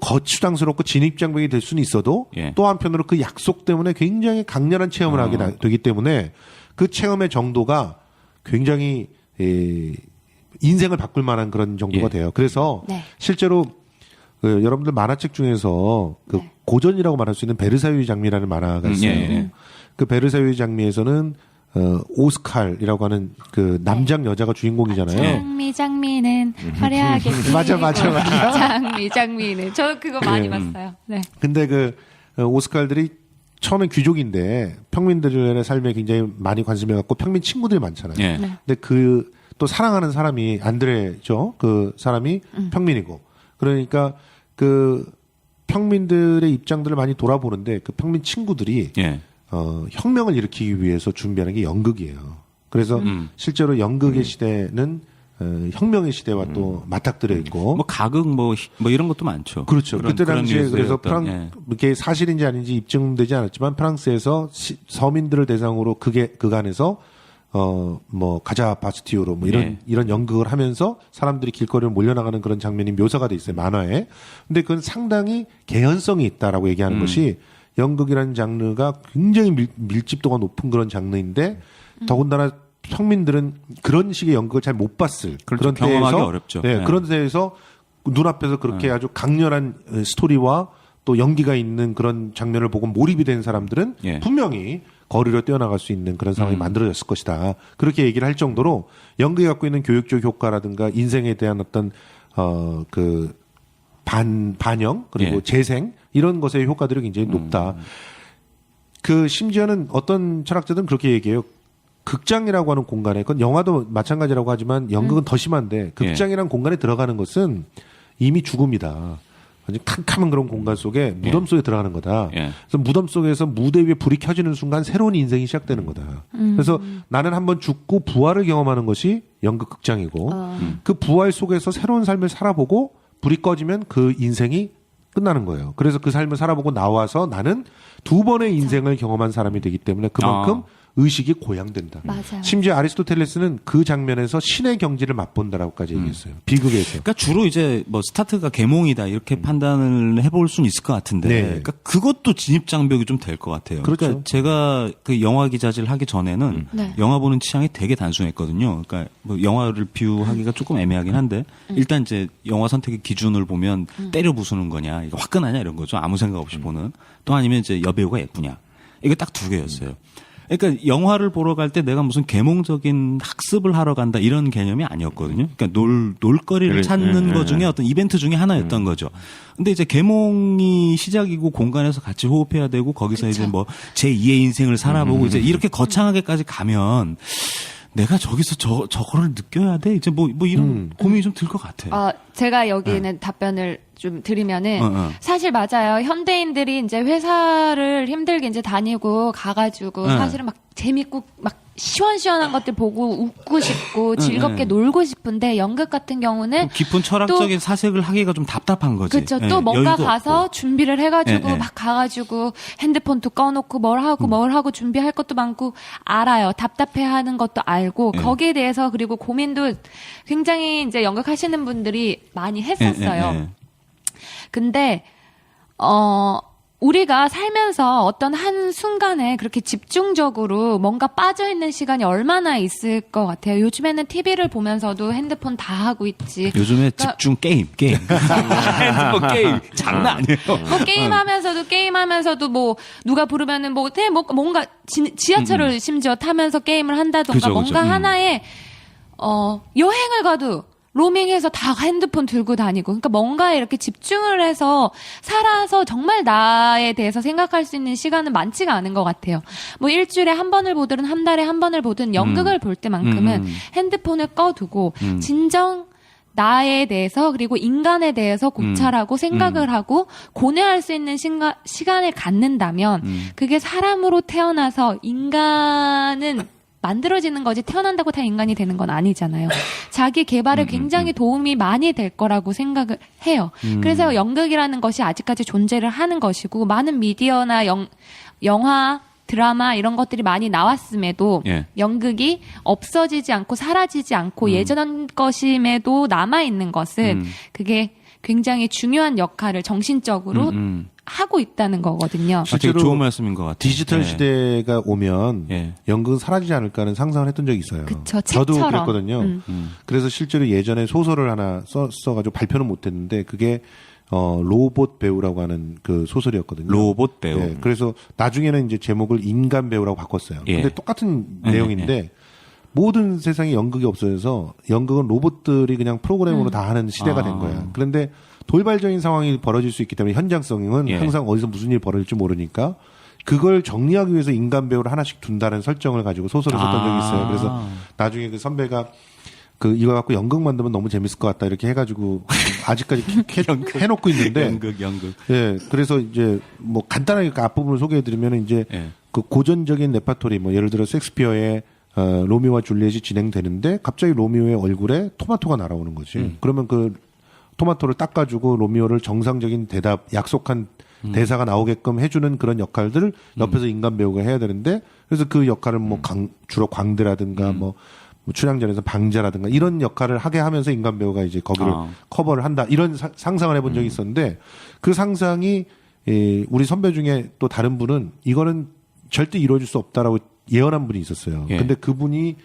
거추장스럽고 진입장벽이 될 수는 있어도 예. 또 한편으로 그 약속 때문에 굉장히 강렬한 체험을 하게 되기 때문에 그 체험의 정도가 굉장히 인생을 바꿀 만한 그런 정도가 예. 돼요. 그래서 네. 실제로 여러분들 만화책 중에서 그 네. 고전이라고 말할 수 있는 베르사유 장미라는 만화가 있어요. 예. 그 베르사유 장미에서는 오스칼이라고 하는 그 남장 여자가 주인공이잖아요. 장미는 화려하게 맞아. 장미는 저 그거 많이 봤어요. 네. 근데 그 오스칼들이 처음엔 귀족인데 평민들의 삶에 굉장히 많이 관심을 갖고 평민 친구들이 많잖아요. 예. 네. 근데 그 또 사랑하는 사람이 안드레죠. 그 사람이 평민이고 그러니까 그 평민들의 입장들을 많이 돌아보는데 그 평민 친구들이 예. 혁명을 일으키기 위해서 준비하는 게 연극이에요. 그래서 실제로 연극의 시대는 혁명의 시대와 또 맞닥뜨려 있고. 뭐 가극 뭐 이런 것도 많죠. 그렇죠. 그때 당시에 뉴스의 그래서 어떤, 이게 사실인지 아닌지 입증되지 않았지만 프랑스에서 서민들을 대상으로 그간에서 뭐 가자 바스티오로 뭐 이런 연극을 하면서 사람들이 길거리를 몰려나가는 그런 장면이 묘사가 돼 있어요. 만화에. 근데 그건 상당히 개연성이 있다라고 얘기하는 것이 연극이라는 장르가 굉장히 밀집도가 높은 그런 장르인데 더군다나 평민들은 그런 식의 연극을 잘 못 봤을 그렇죠. 그런 경험하기 때에서 어렵죠. 네, 네. 그런 데에서 눈앞에서 그렇게 아주 강렬한 스토리와 또 연기가 있는 그런 장면을 보고 몰입이 된 사람들은 예. 분명히 거리로 뛰어나갈 수 있는 그런 상황이 만들어졌을 것이다. 그렇게 얘기를 할 정도로 연극이 갖고 있는 교육적 효과라든가 인생에 대한 어떤 그 반영 그리고 예. 재생 이런 것의 효과들이 굉장히 높다. 그 심지어는 어떤 철학자들은 그렇게 얘기해요. 극장이라고 하는 공간에 그건 영화도 마찬가지라고 하지만 연극은 더 심한데 극장이라는 공간에 들어가는 것은 이미 죽음이다. 아주 캄캄한 그런 공간 속에 무덤 속에 들어가는 거다. 예. 그래서 무덤 속에서 무대 위에 불이 켜지는 순간 새로운 인생이 시작되는 거다. 그래서 나는 한번 죽고 부활을 경험하는 것이 연극 극장이고 그 부활 속에서 새로운 삶을 살아보고 불이 꺼지면 그 인생이 끝나는 거예요. 그래서 그 삶을 살아보고 나와서 나는 두 번의 인생을 경험한 사람이 되기 때문에 그만큼 의식이 고양된다. 맞아요. 심지어 아리스토텔레스는 그 장면에서 신의 경지를 맛본다라고까지 얘기했어요. 비극에서. 그러니까 주로 이제 뭐 스타트가 계몽이다 이렇게 판단을 해볼 수는 있을 것 같은데, 네. 그러니까 그것도 진입 장벽이 좀 될 것 같아요. 그렇죠. 그러니까 제가 그 영화 기자질 하기 전에는 네. 영화 보는 취향이 되게 단순했거든요. 그러니까 뭐 영화를 비유하기가 조금 애매하긴 한데 일단 이제 영화 선택의 기준을 보면 때려 부수는 거냐, 이거 화끈하냐 이런 거죠. 아무 생각 없이 보는. 또 아니면 이제 여배우가 예쁘냐. 이거 딱 두 개였어요. 그러니까 영화를 보러 갈 때 내가 무슨 계몽적인 학습을 하러 간다 이런 개념이 아니었거든요. 그러니까 놀거리를 찾는 것 중에 어떤 이벤트 중에 하나였던 거죠. 근데 이제 계몽이 시작이고 공간에서 같이 호흡해야 되고 거기서 이제 뭐 제2의 인생을 살아보고 이제 이렇게 거창하게까지 가면 내가 저기서 저거를 느껴야 돼? 이제 뭐 이런 고민이 좀 들 것 같아요. 제가 여기는 답변을 좀 드리면은 사실 맞아요. 현대인들이 이제 회사를 힘들게 이제 다니고 가가지고 사실은 막 재밌고 막 시원시원한 것들 보고 웃고 싶고 즐겁게 놀고 싶은데 연극 같은 경우는 깊은 철학적인 사색을 하기가 좀 답답한 거지. 그렇죠. 예, 또 뭔가 여유도 가서 없고. 준비를 해가지고 예, 예. 막 가가지고 핸드폰도 꺼놓고 뭘 하고 준비할 것도 많고 알아요. 답답해하는 것도 알고 예. 거기에 대해서 그리고 고민도 굉장히 이제 연극 하시는 분들이 많이 했었어요. 예, 예. 근데 우리가 살면서 어떤 한 순간에 그렇게 집중적으로 뭔가 빠져있는 시간이 얼마나 있을 것 같아요. 요즘에는 TV를 보면서도 핸드폰 다 하고 있지. 요즘에 집중 게임. 핸드폰 게임 장난 아니에요. 뭐 게임하면서도 뭐 누가 부르면은 뭔가 지하철을 심지어 타면서 게임을 한다던가 그죠, 뭔가 그죠. 하나에 여행을 가도 로밍해서 다 핸드폰 들고 다니고 그러니까 뭔가에 이렇게 집중을 해서 살아서 정말 나에 대해서 생각할 수 있는 시간은 많지가 않은 것 같아요. 뭐 일주일에 한 번을 보든 한 달에 한 번을 보든 연극을 볼 때만큼은 핸드폰을 꺼두고 진정 나에 대해서 그리고 인간에 대해서 고찰하고 생각을 하고 고뇌할 수 있는 시간을 갖는다면 그게 사람으로 태어나서 인간은 만들어지는 거지 태어난다고 다 인간이 되는 건 아니잖아요. 자기 개발에 굉장히 도움이 많이 될 거라고 생각을 해요. 그래서 연극이라는 것이 아직까지 존재를 하는 것이고 많은 미디어나 영화 드라마 이런 것들이 많이 나왔음에도 예. 연극이 없어지지 않고 사라지지 않고 예전 것임에도 남아있는 것은 그게 굉장히 중요한 역할을 정신적으로 하고 있다는 거거든요. 되게 실제로 좋은 말씀인 것 같아요. 디지털 예. 시대가 오면 예. 연극은 사라지지 않을까 하는 상상을 했던 적이 있어요. 그쵸, 저도 책처럼. 그랬거든요. 그래서 실제로 예전에 소설을 하나 써가지고 발표는 못했는데 그게 로봇 배우라고 하는 그 소설이었거든요. 로봇 배우. 예, 그래서 나중에는 이제 제목을 인간 배우라고 바꿨어요. 예. 근데 똑같은 예, 내용인데 모든 세상에 연극이 없어져서 연극은 로봇들이 그냥 프로그램으로 다 하는 시대가 된 거야. 그런데 돌발적인 상황이 벌어질 수 있기 때문에 현장성은 예. 항상 어디서 무슨 일이 벌어질지 모르니까 그걸 정리하기 위해서 인간 배우를 하나씩 둔다는 설정을 가지고 소설을 썼던 적이 있어요. 그래서 나중에 그 선배가 그 이거 갖고 연극 만들면 너무 재밌을 것 같다 이렇게 해가지고 아직까지 해놓고 있는데 연극. 예, 그래서 이제 뭐 간단하게 그 앞부분을 소개해드리면 이제 예. 그 고전적인 레파토리 뭐 예를 들어 섹스피어의 로미오와 줄리엣이 진행되는데 갑자기 로미오의 얼굴에 토마토가 날아오는 거지. 그러면 그 토마토를 닦아주고 로미오를 정상적인 대답, 약속한 대사가 나오게끔 해주는 그런 역할들을 옆에서 인간 배우가 해야 되는데 그래서 그 역할을 뭐 주로 광대라든가 뭐 춘향전에서 방자라든가 이런 역할을 하게 하면서 인간 배우가 이제 거기를 커버를 한다 이런 상상을 해본 적이 있었는데 그 상상이 우리 선배 중에 또 다른 분은 이거는 절대 이루어질 수 없다라고 예언한 분이 있었어요. 예. 근데 그분이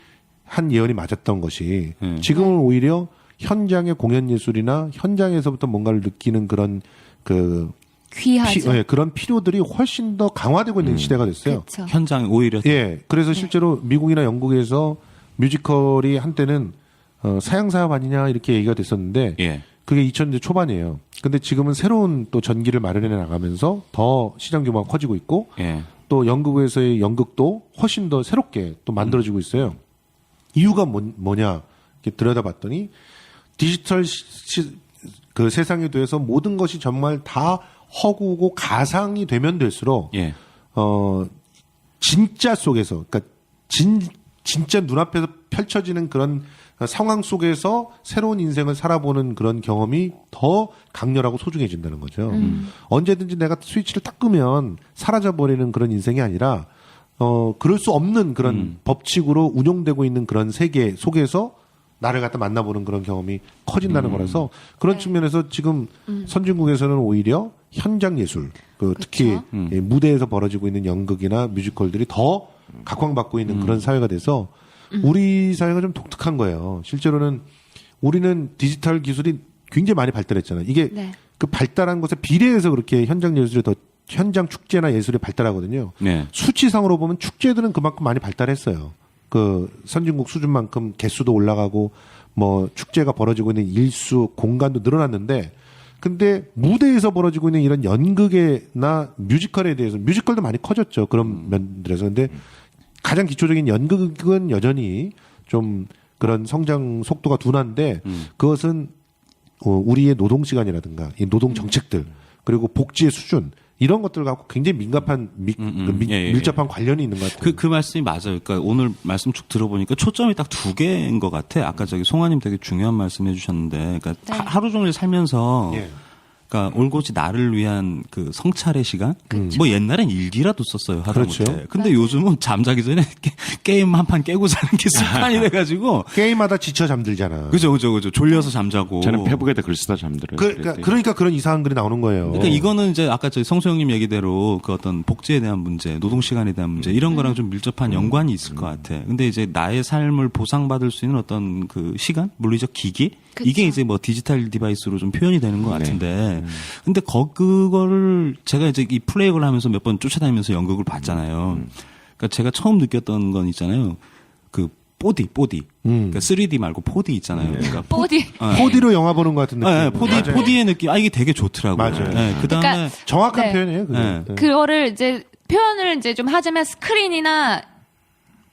한 예언이 맞았던 것이 지금은 오히려 현장의 공연 예술이나 현장에서부터 뭔가를 느끼는 그런 그 귀하죠. 그런 필요들이 훨씬 더 강화되고 있는 시대가 됐어요. 그렇죠. 현장 오히려 예. 그래서 실제로 미국이나 영국에서 뮤지컬이 한때는 사양사업 아니냐 이렇게 얘기가 됐었는데 예. 그게 2000년대 초반이에요. 근데 지금은 새로운 또 전기를 마련해 나가면서 더 시장 규모가 커지고 있고 예. 또 영국에서의 연극도 훨씬 더 새롭게 또 만들어지고 있어요. 이유가 뭐냐 이렇게 들여다봤더니 디지털 그 세상에 대해서 모든 것이 정말 다 허구고 가상이 되면 될수록 예. 진짜 속에서 그러니까 진짜 눈앞에서 펼쳐지는 그런 상황 속에서 새로운 인생을 살아보는 그런 경험이 더 강렬하고 소중해진다는 거죠. 언제든지 내가 스위치를 딱 끄면 사라져버리는 그런 인생이 아니라 그럴 수 없는 그런 법칙으로 운용되고 있는 그런 세계 속에서 나를 갖다 만나보는 그런 경험이 커진다는 거라서 그런 측면에서 지금 선진국에서는 오히려 현장 예술, 특히 예, 무대에서 벌어지고 있는 연극이나 뮤지컬들이 더 각광받고 있는 그런 사회가 돼서 우리 사회가 좀 독특한 거예요. 실제로는 우리는 디지털 기술이 굉장히 많이 발달했잖아요. 이게 네. 그 발달한 것에 비례해서 그렇게 현장 예술이 더 현장 축제나 예술이 발달하거든요. 네. 수치상으로 보면 축제들은 그만큼 많이 발달했어요. 그 선진국 수준만큼 개수도 올라가고 뭐 축제가 벌어지고 있는 일수 공간도 늘어났는데 근데 무대에서 벌어지고 있는 이런 연극에나 뮤지컬에 대해서 뮤지컬도 많이 커졌죠. 그런 면들에서. 근데 가장 기초적인 연극은 여전히 좀 그런 성장 속도가 둔한데 그것은 우리의 노동 시간이라든가 이 노동 정책들 그리고 복지의 수준 이런 것들 갖고 굉장히 민감한 밀접한 관련이 있는 것 같아요. 그 말씀이 맞아요. 그러니까 오늘 말씀 쭉 들어보니까 초점이 딱 두 개인 것 같아. 아까 저기 송아님 되게 중요한 말씀 해주셨는데, 그러니까 네. 하루 종일 살면서, 예. 그러니까 올곧이 나를 위한 그 성찰의 시간. 뭐 옛날엔 일기라도 썼어요. 하다못해. 그렇죠. 근데 요즘은 잠자기 전에 게임 한 판 깨고 자는 게 습관이 돼가지고. 게임하다 지쳐 잠들잖아. 그죠. 졸려서 잠자고. 저는 페북에다 글 쓰다 잠들어요. 그러니까 그런 이상한 글이 나오는 거예요. 그러니까 이거는 이제 아까 저희 성소영님 얘기대로 그 어떤 복지에 대한 문제, 노동 시간에 대한 문제 이런 거랑 좀 밀접한 연관이 있을 것 같아. 근데 이제 나의 삶을 보상받을 수 있는 어떤 그 시간, 물리적 기기 그쵸. 이게 이제 뭐 디지털 디바이스로 좀 표현이 되는 것 같은데, 근데 그거를 제가 이제 이 플레이를 하면서 몇 번 쫓아다니면서 연극을 봤잖아요. 그러니까 제가 처음 느꼈던 건 있잖아요. 그 4D. 그러니까 3D 말고 4D 있잖아요. 그러니까 4D. 4D로 영화 보는 것 같은 느낌. 네, 4D의 느낌. 이게 되게 좋더라고요. 맞아요. 네, 그다음에 그러니까 정확한 네. 표현이에요. 그게. 네. 네. 그거를 이제 표현을 이제 좀 하자면 스크린이나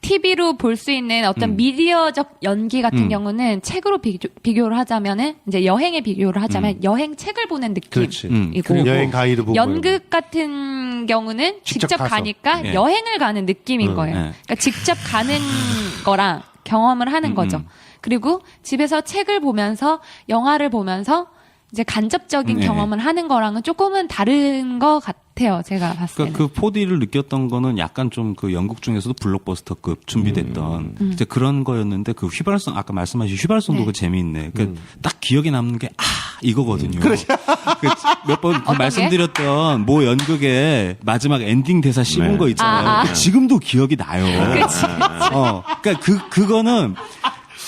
TV로 볼 수 있는 어떤 미디어적 연기 같은 경우는 책으로 비교를 하자면은 이제 여행에 비교를 하자면 여행 책을 보는 그렇지. 느낌이고 여행 가이드 보고 연극 같은 경우는 직접 직접 가서. 가니까 예. 여행을 가는 느낌인 거예요. 예. 그러니까 직접 가는 거랑 경험을 하는 거죠. 그리고 집에서 책을 보면서 영화를 보면서 이제 간접적인 네. 경험을 하는 거랑은 조금은 다른 것 같아요. 제가 봤을 때는. 그러니까 그 4D를 느꼈던 거는 약간 좀 그 영국 중에서도 블록버스터급 준비됐던 이제 그런 거였는데 그 휘발성 아까 말씀하신 휘발성도 네. 그 재미있네. 그 딱 기억에 남는 게 이거거든요. 몇 번 어떤 게? 말씀드렸던 모 연극의 마지막 엔딩 대사 씹은 네. 거 있잖아요. 아. 지금도 기억이 나요. 그치. 그러니까 그거는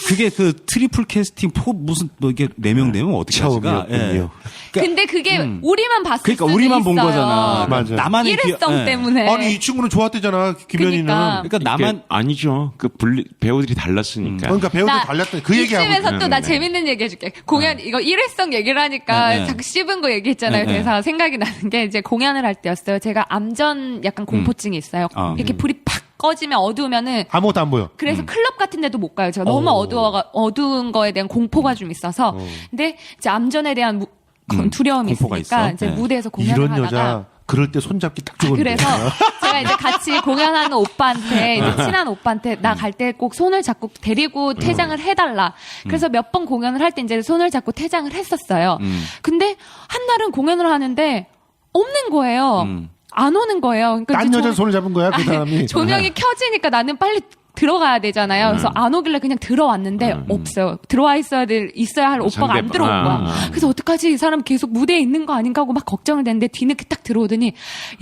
그게 그 트리플 캐스팅 무슨 뭐 이게 4명 되면 어떻게 하지가? 처음이었군요. 근데 그게 우리만 봤을 그러니까 수도 우리만 있어요. 본 거잖아. 맞아. 나만의 일회성 때문에. 아니 이 친구는 좋았대잖아 김연희는. 그러니까 나만 아니죠. 그 배우들이 달랐으니까. 그러니까 배우들 달렸던 그 얘기하고. 이쯤에서 또 나 네. 재밌는 얘기 해줄게. 공연 이거 일회성 얘기를 하니까 네, 네. 자꾸 씹은 거 얘기했잖아요. 네, 네. 그래서 생각이 나는 게 이제 공연을 할 때였어요. 제가 암전 약간 공포증이 있어요. 이렇게 불이 팍 꺼지면 어두우면은 아무것도 안 보여. 그래서 클럽 같은 데도 못 가요. 제가 너무 어두운 거에 대한 공포가 좀 있어서. 근데 이제 암전에 대한 두려움이 공포가 있으니까 있어? 이제 네. 무대에서 공연을 이런 하다가 여자 그럴 때 손잡기 딱 좋은데. 그래서 제가 이제 같이 공연하는 오빠한테 이제 친한 오빠한테 나 갈 때 꼭 손을 잡고 데리고 퇴장을 해달라. 그래서 몇 번 공연을 할 때 이제 손을 잡고 퇴장을 했었어요. 근데 한 날은 공연을 하는데 없는 거예요. 안 오는 거예요. 그러니까 딴 이제 여자 손을 잡은 거야 그 사람이. 조명이 켜지니까 나는 빨리 들어가야 되잖아요. 그래서 안 오길래 그냥 들어왔는데 없어요. 들어와 있어야 할 오빠가 안 들어온 거야. 그래서 어떡하지? 이 사람 계속 무대에 있는 거 아닌가 하고 막 걱정을 됐는데 뒤늦게 딱 들어오더니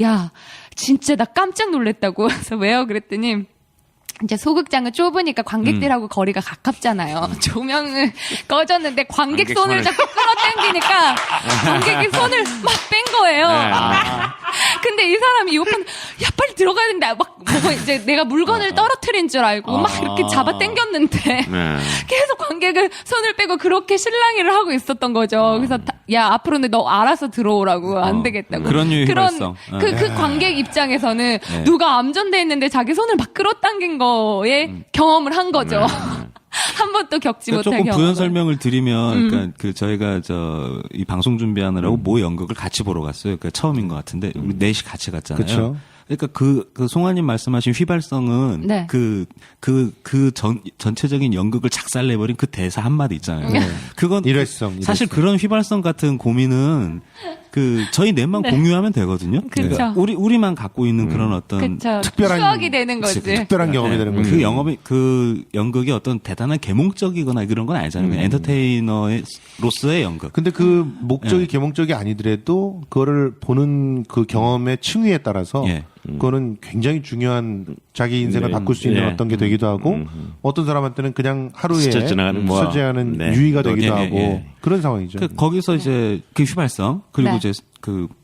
야 진짜 나 깜짝 놀랐다고. 그래서 왜요? 그랬더니 이제 소극장은 좁으니까 관객들하고 거리가 가깝잖아요. 조명을 꺼졌는데 관객 손을 자꾸 끌어당기니까 관객이 손을 막 뺀 거예요. 근데 이 사람이 이 오빠는 야 빨리 들어가야 된다. 막 뭐가 이제 내가 물건을 떨어뜨린 줄 알고 막 이렇게 잡아 당겼는데 계속 관객을 손을 빼고 그렇게 실랑이를 하고 있었던 거죠. 그래서 야 앞으로는 너 알아서 들어오라고 안 되겠다고. 그런 류의 휘발성. 그 관객 입장에서는 누가 암전돼 있는데 자기 손을 막 끌어당긴 거에 경험을 한 거죠. 한 번도 겪지 그러니까 못할 조금 경험. 부연 설명을 드리면, 그러니까 그 저희가 이 방송 준비하느라고 모 연극을 같이 보러 갔어요. 그러니까 처음인 것 같은데 우리 넷이 같이 갔잖아요. 그쵸. 그러니까 그 송아님 말씀하신 휘발성은 네. 전체적인 연극을 작살내버린 그 대사 한마디 있잖아요. 그건 일회성. 사실 그런 휘발성 같은 고민은 저희 넷만 공유하면 되거든요. 그쵸. 그러니까 우리만 갖고 있는 그런 어떤 그쵸. 특별한- 추억이 되는 거지. 특별한 경험이 되는 거죠. 그 연극이 어떤 대단한 계몽적이거나 그런 건 아니잖아요. 그냥 엔터테이너로서의 연극. 근데 그 목적이 계몽적이 아니더라도 그거를 보는 그 경험의 층위에 따라서 예. 그거는 굉장히 중요한 자기 인생을 네. 바꿀 수 있는 예. 어떤 게 되기도 하고 어떤 사람한테는 그냥 하루에 스쳐 지나가는 뭐. 스쳐지하는 네. 유의가 되기도 예, 하고 예. 그런 상황이죠. 거기서 이제 그 휘발성 그리고 네. 이제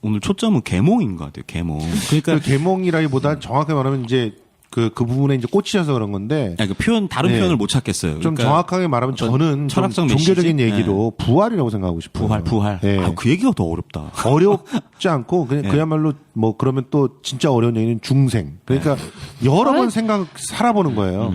오늘 초점은 계몽인 것 같아요. 계몽. 그러니까 그 계몽이라기보다 정확하게 말하면 이제 그 부분에 이제 꽂히셔서 그런 건데 아니, 다른 네. 표현을 못 찾겠어요. 좀 그러니까 정확하게 말하면 어떤 저는 철학적 좀 종교적인 메시지? 얘기로 부활이라고 생각하고 싶어요. 부활. 예. 그 얘기가 더 어렵다. 어렵지 않고 그냥 예. 그야말로 뭐 그러면 또 진짜 어려운 얘기는 중생. 그러니까 여러 번 살아보는 거예요.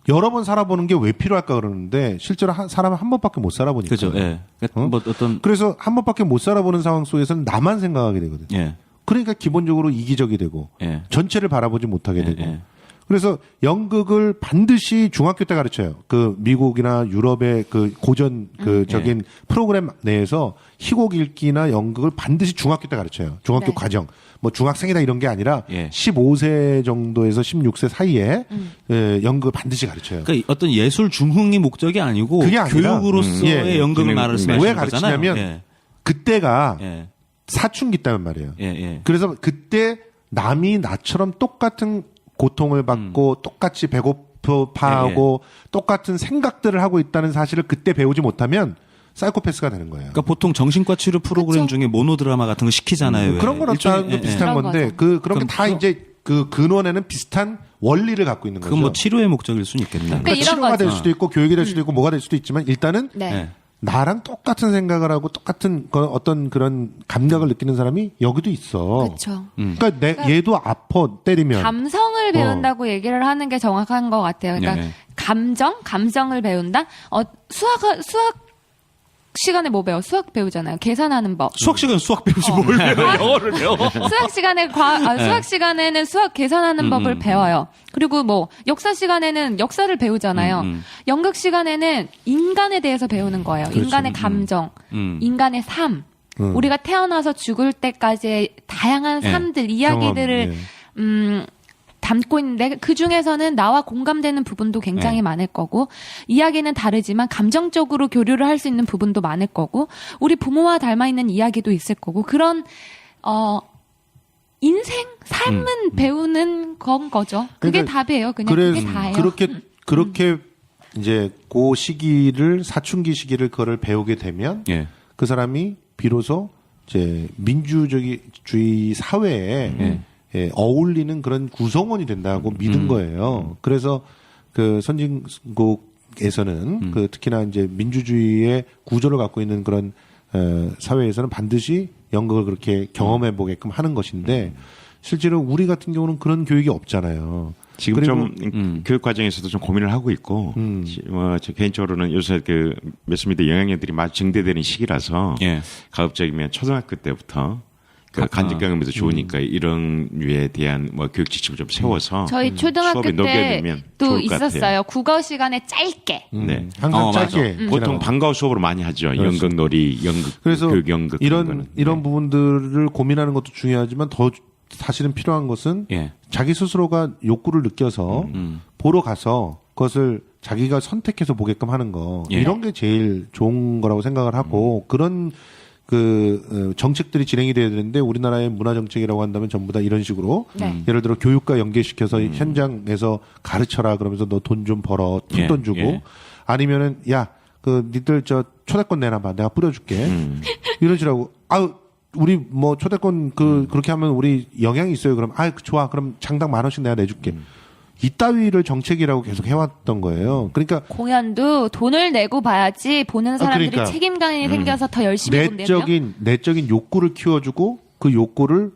여러 번 살아보는 게 왜 필요할까 그러는데 실제로 사람은 한 번밖에 못 살아보니까. 그죠. 예. 그러니까 뭐 어떤 그래서 한 번밖에 못 살아보는 상황 속에서는 나만 생각하게 되거든. 예. 그러니까 기본적으로 이기적이 되고 예. 전체를 바라보지 못하게 되고. 예. 그래서 연극을 반드시 중학교 때 가르쳐요. 그 미국이나 유럽의 그 고전 적인 프로그램 내에서 희곡 읽기나 연극을 반드시 중학교 때 가르쳐요. 중학교 네. 과정. 뭐 중학생이다 이런 게 아니라 예. 15세 정도에서 16세 사이에 연극을 반드시 가르쳐요. 그러니까 어떤 예술 중흥이 목적이 아니고 그게 아니라, 교육으로서의 예. 연극을 말씀하시는 왜 거잖아요. 가르치냐면 예. 그때가 예. 사춘기 때란 말이에요. 예. 예. 그래서 그때 남이 나처럼 똑같은 고통을 받고 똑같이 배고파하고 똑같은 생각들을 하고 있다는 사실을 그때 배우지 못하면 사이코패스가 되는 거예요. 그러니까 보통 정신과 치료 프로그램 그쵸. 중에 모노드라마 같은 거 시키잖아요. 왜. 그런 거랑 다 일종의- 비슷한 그런 건데 거죠. 그런 게 다 이제 그 근원에는 비슷한 원리를 갖고 있는 거죠. 그건 뭐 치료의 목적일 수는 있겠다. 그러니까 이런 치료가 거죠. 될 수도 있고 교육이 될 수도 있고 뭐가 될 수도 있지만 일단은 네. 예. 나랑 똑같은 생각을 하고 똑같은 어떤 그런 감각을 느끼는 사람이 여기도 있어. 그렇죠. 그러니까 얘도 아파 때리면 감성을 배운다고 얘기를 하는 게 정확한 것 같아요. 그러니까 네. 감정을 배운다. 수학 시간에 뭐 배워? 수학 배우잖아요. 계산하는 법. 수학 시간 수학 배우지 뭘 배워? 영어를 배워. 수학 시간에 수학 시간에는 수학 계산하는 법을 배워요. 그리고 뭐 역사 시간에는 역사를 배우잖아요. 연극 시간에는 인간에 대해서 배우는 거예요. 인간의 감정, 인간의 삶. 우리가 태어나서 죽을 때까지의 다양한 삶들, 이야기들을 담고 있는데 그 중에서는 나와 공감되는 부분도 굉장히 많을 거고 이야기는 다르지만 감정적으로 교류를 할 수 있는 부분도 많을 거고 우리 부모와 닮아 있는 이야기도 있을 거고 그런 인생 삶은 배우는 건 거죠. 그게 그러니까 답이에요. 그냥 그게 다예요. 그렇게 이제 그 시기를 사춘기 시기를 그거를 배우게 되면 예. 그 사람이 비로소 이제 민주주의 사회에 예, 어울리는 그런 구성원이 된다고 믿은 거예요. 그래서 그 선진국에서는 그 특히나 이제 민주주의의 구조를 갖고 있는 그런 사회에서는 반드시 연극을 그렇게 경험해 보게끔 하는 것인데 실제로 우리 같은 경우는 그런 교육이 없잖아요. 지금 그리고 좀 교육 과정에서도 좀 고민을 하고 있고, 저 개인적으로는 요새 그 몇십니다 영향력들이 많이 증대되는 시기라서 예. 가급적이면 초등학교 때부터 그 간접 경험에도 좋으니까 이런 류에 대한 뭐 교육 지침을 좀 세워서 저희 초등학교 수업에 녹여내면 때도 좋을 것 같아요. 있었어요. 국어 시간에 짧게. 네. 항상 맞아. 짧게 보통 지나가고. 방과후 수업으로 많이 하죠. 연극놀이, 연극, 그래서 교육 연극 그런 거는. 이런 부분들을 고민하는 것도 중요하지만 더 사실은 필요한 것은 예. 자기 스스로가 욕구를 느껴서 보러 가서 그것을 자기가 선택해서 보게끔 하는 거 예. 이런 게 제일 좋은 거라고 생각을 하고 그런 정책들이 진행이 돼야 되는데 우리나라의 문화 정책이라고 한다면 전부 다 이런 식으로 네. 예를 들어 교육과 연계시켜서 현장에서 가르쳐라 그러면서 너 돈 좀 벌어 푼돈 예. 주고 예. 아니면은 야 그 니들 저 초대권 내놔봐 내가 뿌려줄게 이런 식으로 아우 우리 뭐 초대권 그렇게 하면 우리 영향이 있어요 그럼 좋아 그럼 장당 10,000원씩 내가 내줄게 이따위를 정책이라고 계속 해왔던 거예요. 그러니까 공연도 돈을 내고 봐야지 보는 사람들이 그러니까. 책임감이 생겨서 더 열심히 본대요. 내적인 욕구를 키워주고 그 욕구를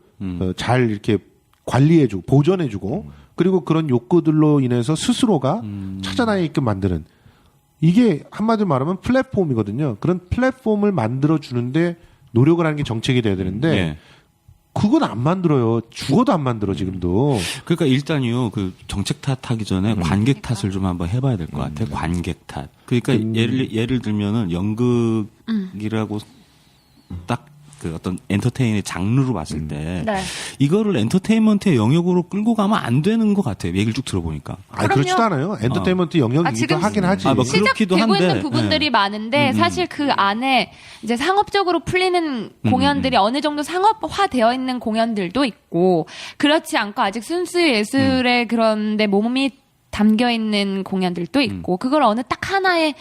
잘 이렇게 관리해주고 보존해주고 그리고 그런 욕구들로 인해서 스스로가 찾아나게끔 만드는 이게 한마디로 말하면 플랫폼이거든요. 그런 플랫폼을 만들어 주는데 노력을 하는 게 정책이 돼야 되는데 예. 그건 안 만들어요. 죽어도 안 만들어 지금도. 그러니까 일단요, 그 정책 탓하기 전에 관객 탓을 좀 한번 해봐야 될 것 같아요. 관객 탓. 그러니까 예를 들면은 연극이라고 딱 그 어떤 엔터테인의 장르로 봤을 때 네. 이거를 엔터테인먼트의 영역으로 끌고 가면 안 되는 것 같아요. 얘기를 쭉 들어보니까. 아니 그렇지도 않아요. 엔터테인먼트 영역이기도 지금 하긴 하지. 뭐 시작되고 그렇기도 한데, 있는 부분들이 예. 많은데 사실 그 안에 이제 상업적으로 풀리는 공연들이 어느 정도 상업화되어 있는 공연들도 있고 그렇지 않고 아직 순수 예술의 그런데 몸이 담겨 있는 공연들도 있고 그걸 어느 딱 하나에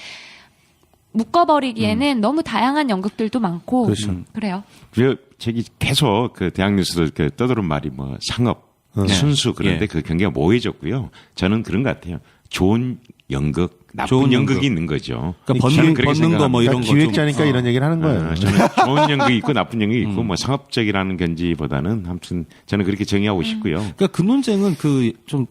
묶어버리기에는 너무 다양한 연극들도 많고 그렇죠. 그래요. 그리고 저기 계속 그 대학 뉴스도 그 떠도는 말이 뭐 상업, 순수 그런데 예. 그 경계가 모호해졌고요. 저는 그런 것 같아요. 좋은 연극, 나쁜 좋은 연극이 연극. 있는 거죠. 그러니까 저는 벗는 그렇게 거 뭐 생각합니다. 이런 그러니까 거 기획자니까 좀, 이런 얘기를 하는 거예요. 저는 좋은 연극이 있고 나쁜 연극이 있고 뭐 상업적이라는 건지보다는 아무튼 저는 그렇게 정의하고 싶고요. 그러니까 그 논쟁은 좀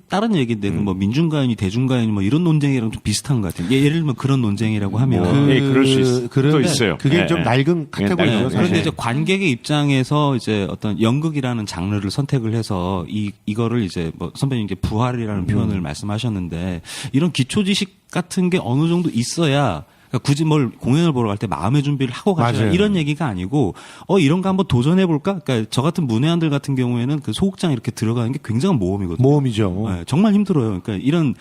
다른 얘기인데 뭐 민중가요니 대중가요니 뭐 이런 논쟁이랑 좀 비슷한 것 같아요. 예를 들면 그런 논쟁이라고 하면 예, 그럴 수 또 있어요. 그게 예, 좀 예. 낡은 카테고리죠. 예, 사실. 그런데 이제 관객의 입장에서 이제 어떤 연극이라는 장르를 선택을 해서 이거를 이제 뭐 선배님 이제 부활이라는 표현을 말씀하셨는데 이런 기초 지식 같은 게 어느 정도 있어야 그러니까 굳이 뭘 공연을 보러 갈 때 마음의 준비를 하고 가자 맞아요. 이런 얘기가 아니고 이런 거 한번 도전해 볼까? 그러니까 저 같은 문외한들 같은 경우에는 그 소극장 이렇게 들어가는 게 굉장한 모험이거든요. 모험이죠. 네, 정말 힘들어요. 그러니까 이런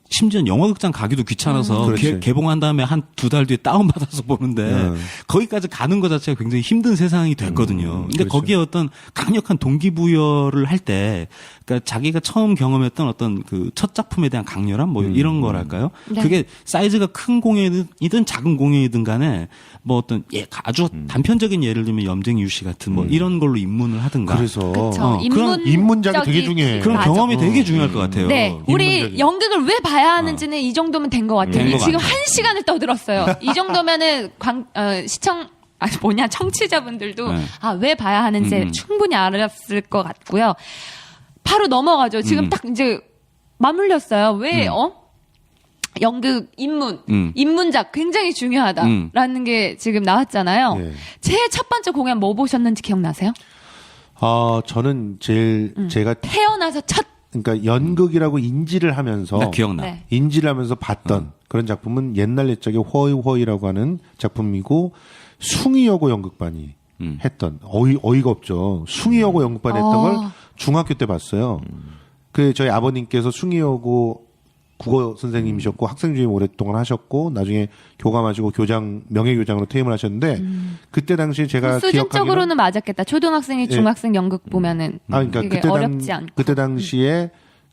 심지어 영화극장 가기도 귀찮아서 그렇지. 개봉한 다음에 한 2달 뒤에 다운받아서 보는데 거기까지 가는 것 자체가 굉장히 힘든 세상이 됐거든요. 근데 그렇죠. 거기에 어떤 강력한 동기부여를 할 때 그러니까 자기가 처음 경험했던 어떤 그 첫 작품에 대한 강렬함 뭐 이런 거랄까요? 네. 그게 사이즈가 큰 공연이든 작은 공연이든 간에 뭐 어떤 아주 단편적인 예를 들면 염쟁 유씨 같은 뭐 이런 걸로 입문을 하든가 그래서 그렇죠. 그런 입문작이 되게 중요해. 그런 맞아. 경험이 되게 중요할 것 같아요. 네, 우리 인문적인. 연극을 왜 봐야 하는지는 이 정도면 된 것 같아요. 된것 지금 같아요. 1시간을 떠들었어요. 이 정도면은 청취자분들도 네. 왜 봐야 하는지 충분히 알았을 것 같고요. 바로 넘어가죠. 지금 딱 이제 맞물렸어요. 왜 연극 입문작 굉장히 중요하다라는 게 지금 나왔잖아요. 네. 제일 첫 번째 공연 뭐 보셨는지 기억나세요? 저는 제가 태어나서 첫 그러니까 연극이라고 인지를 하면서 나 기억나. 네. 인지를 하면서 봤던 그런 작품은 옛날 옛적에 허이허이라고 하는 작품이고 숭이여고 연극반이 했던 어이가 없죠. 숭이여고 연극반이 했던 걸 중학교 때 봤어요. 그 저희 아버님께서 숭이여고 국어 선생님이셨고 학생 주임 오랫동안 하셨고 나중에 교감하시고 명예교장으로 퇴임을 하셨는데 그때 당시에 제가 수준적으로는 맞았겠다. 초등학생이 중학생 연극 보면은 그러니까 되게 어렵지 않고. 그때 당시에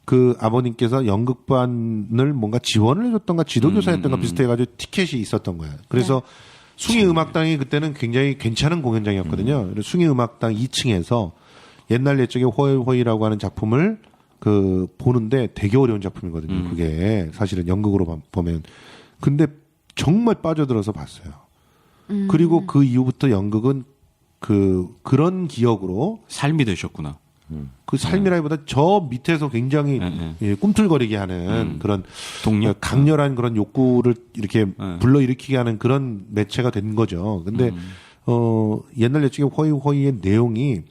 그 아버님께서 연극반을 뭔가 지원을 해줬던가 지도교사였던가 비슷해가지고 티켓이 있었던 거야. 그래서 숭이음악당이 그때는 굉장히 괜찮은 공연장이었거든요. 그래서 숭이음악당 2층에서 옛날 옛적의 호이호이라고 하는 작품을 그 보는데 되게 어려운 작품이거든요. 그게 사실은 연극으로 보면. 근데 정말 빠져들어서 봤어요. 그리고 그 이후부터 연극은 그런 기억으로 삶이 되셨구나. 그 삶이라기보다 저 밑에서 굉장히 예, 꿈틀거리게 하는 그런 동력? 강렬한 그런 욕구를 이렇게 불러일으키게 하는 그런 매체가 된 거죠. 근데 옛날 옛적의 호이호이의 내용이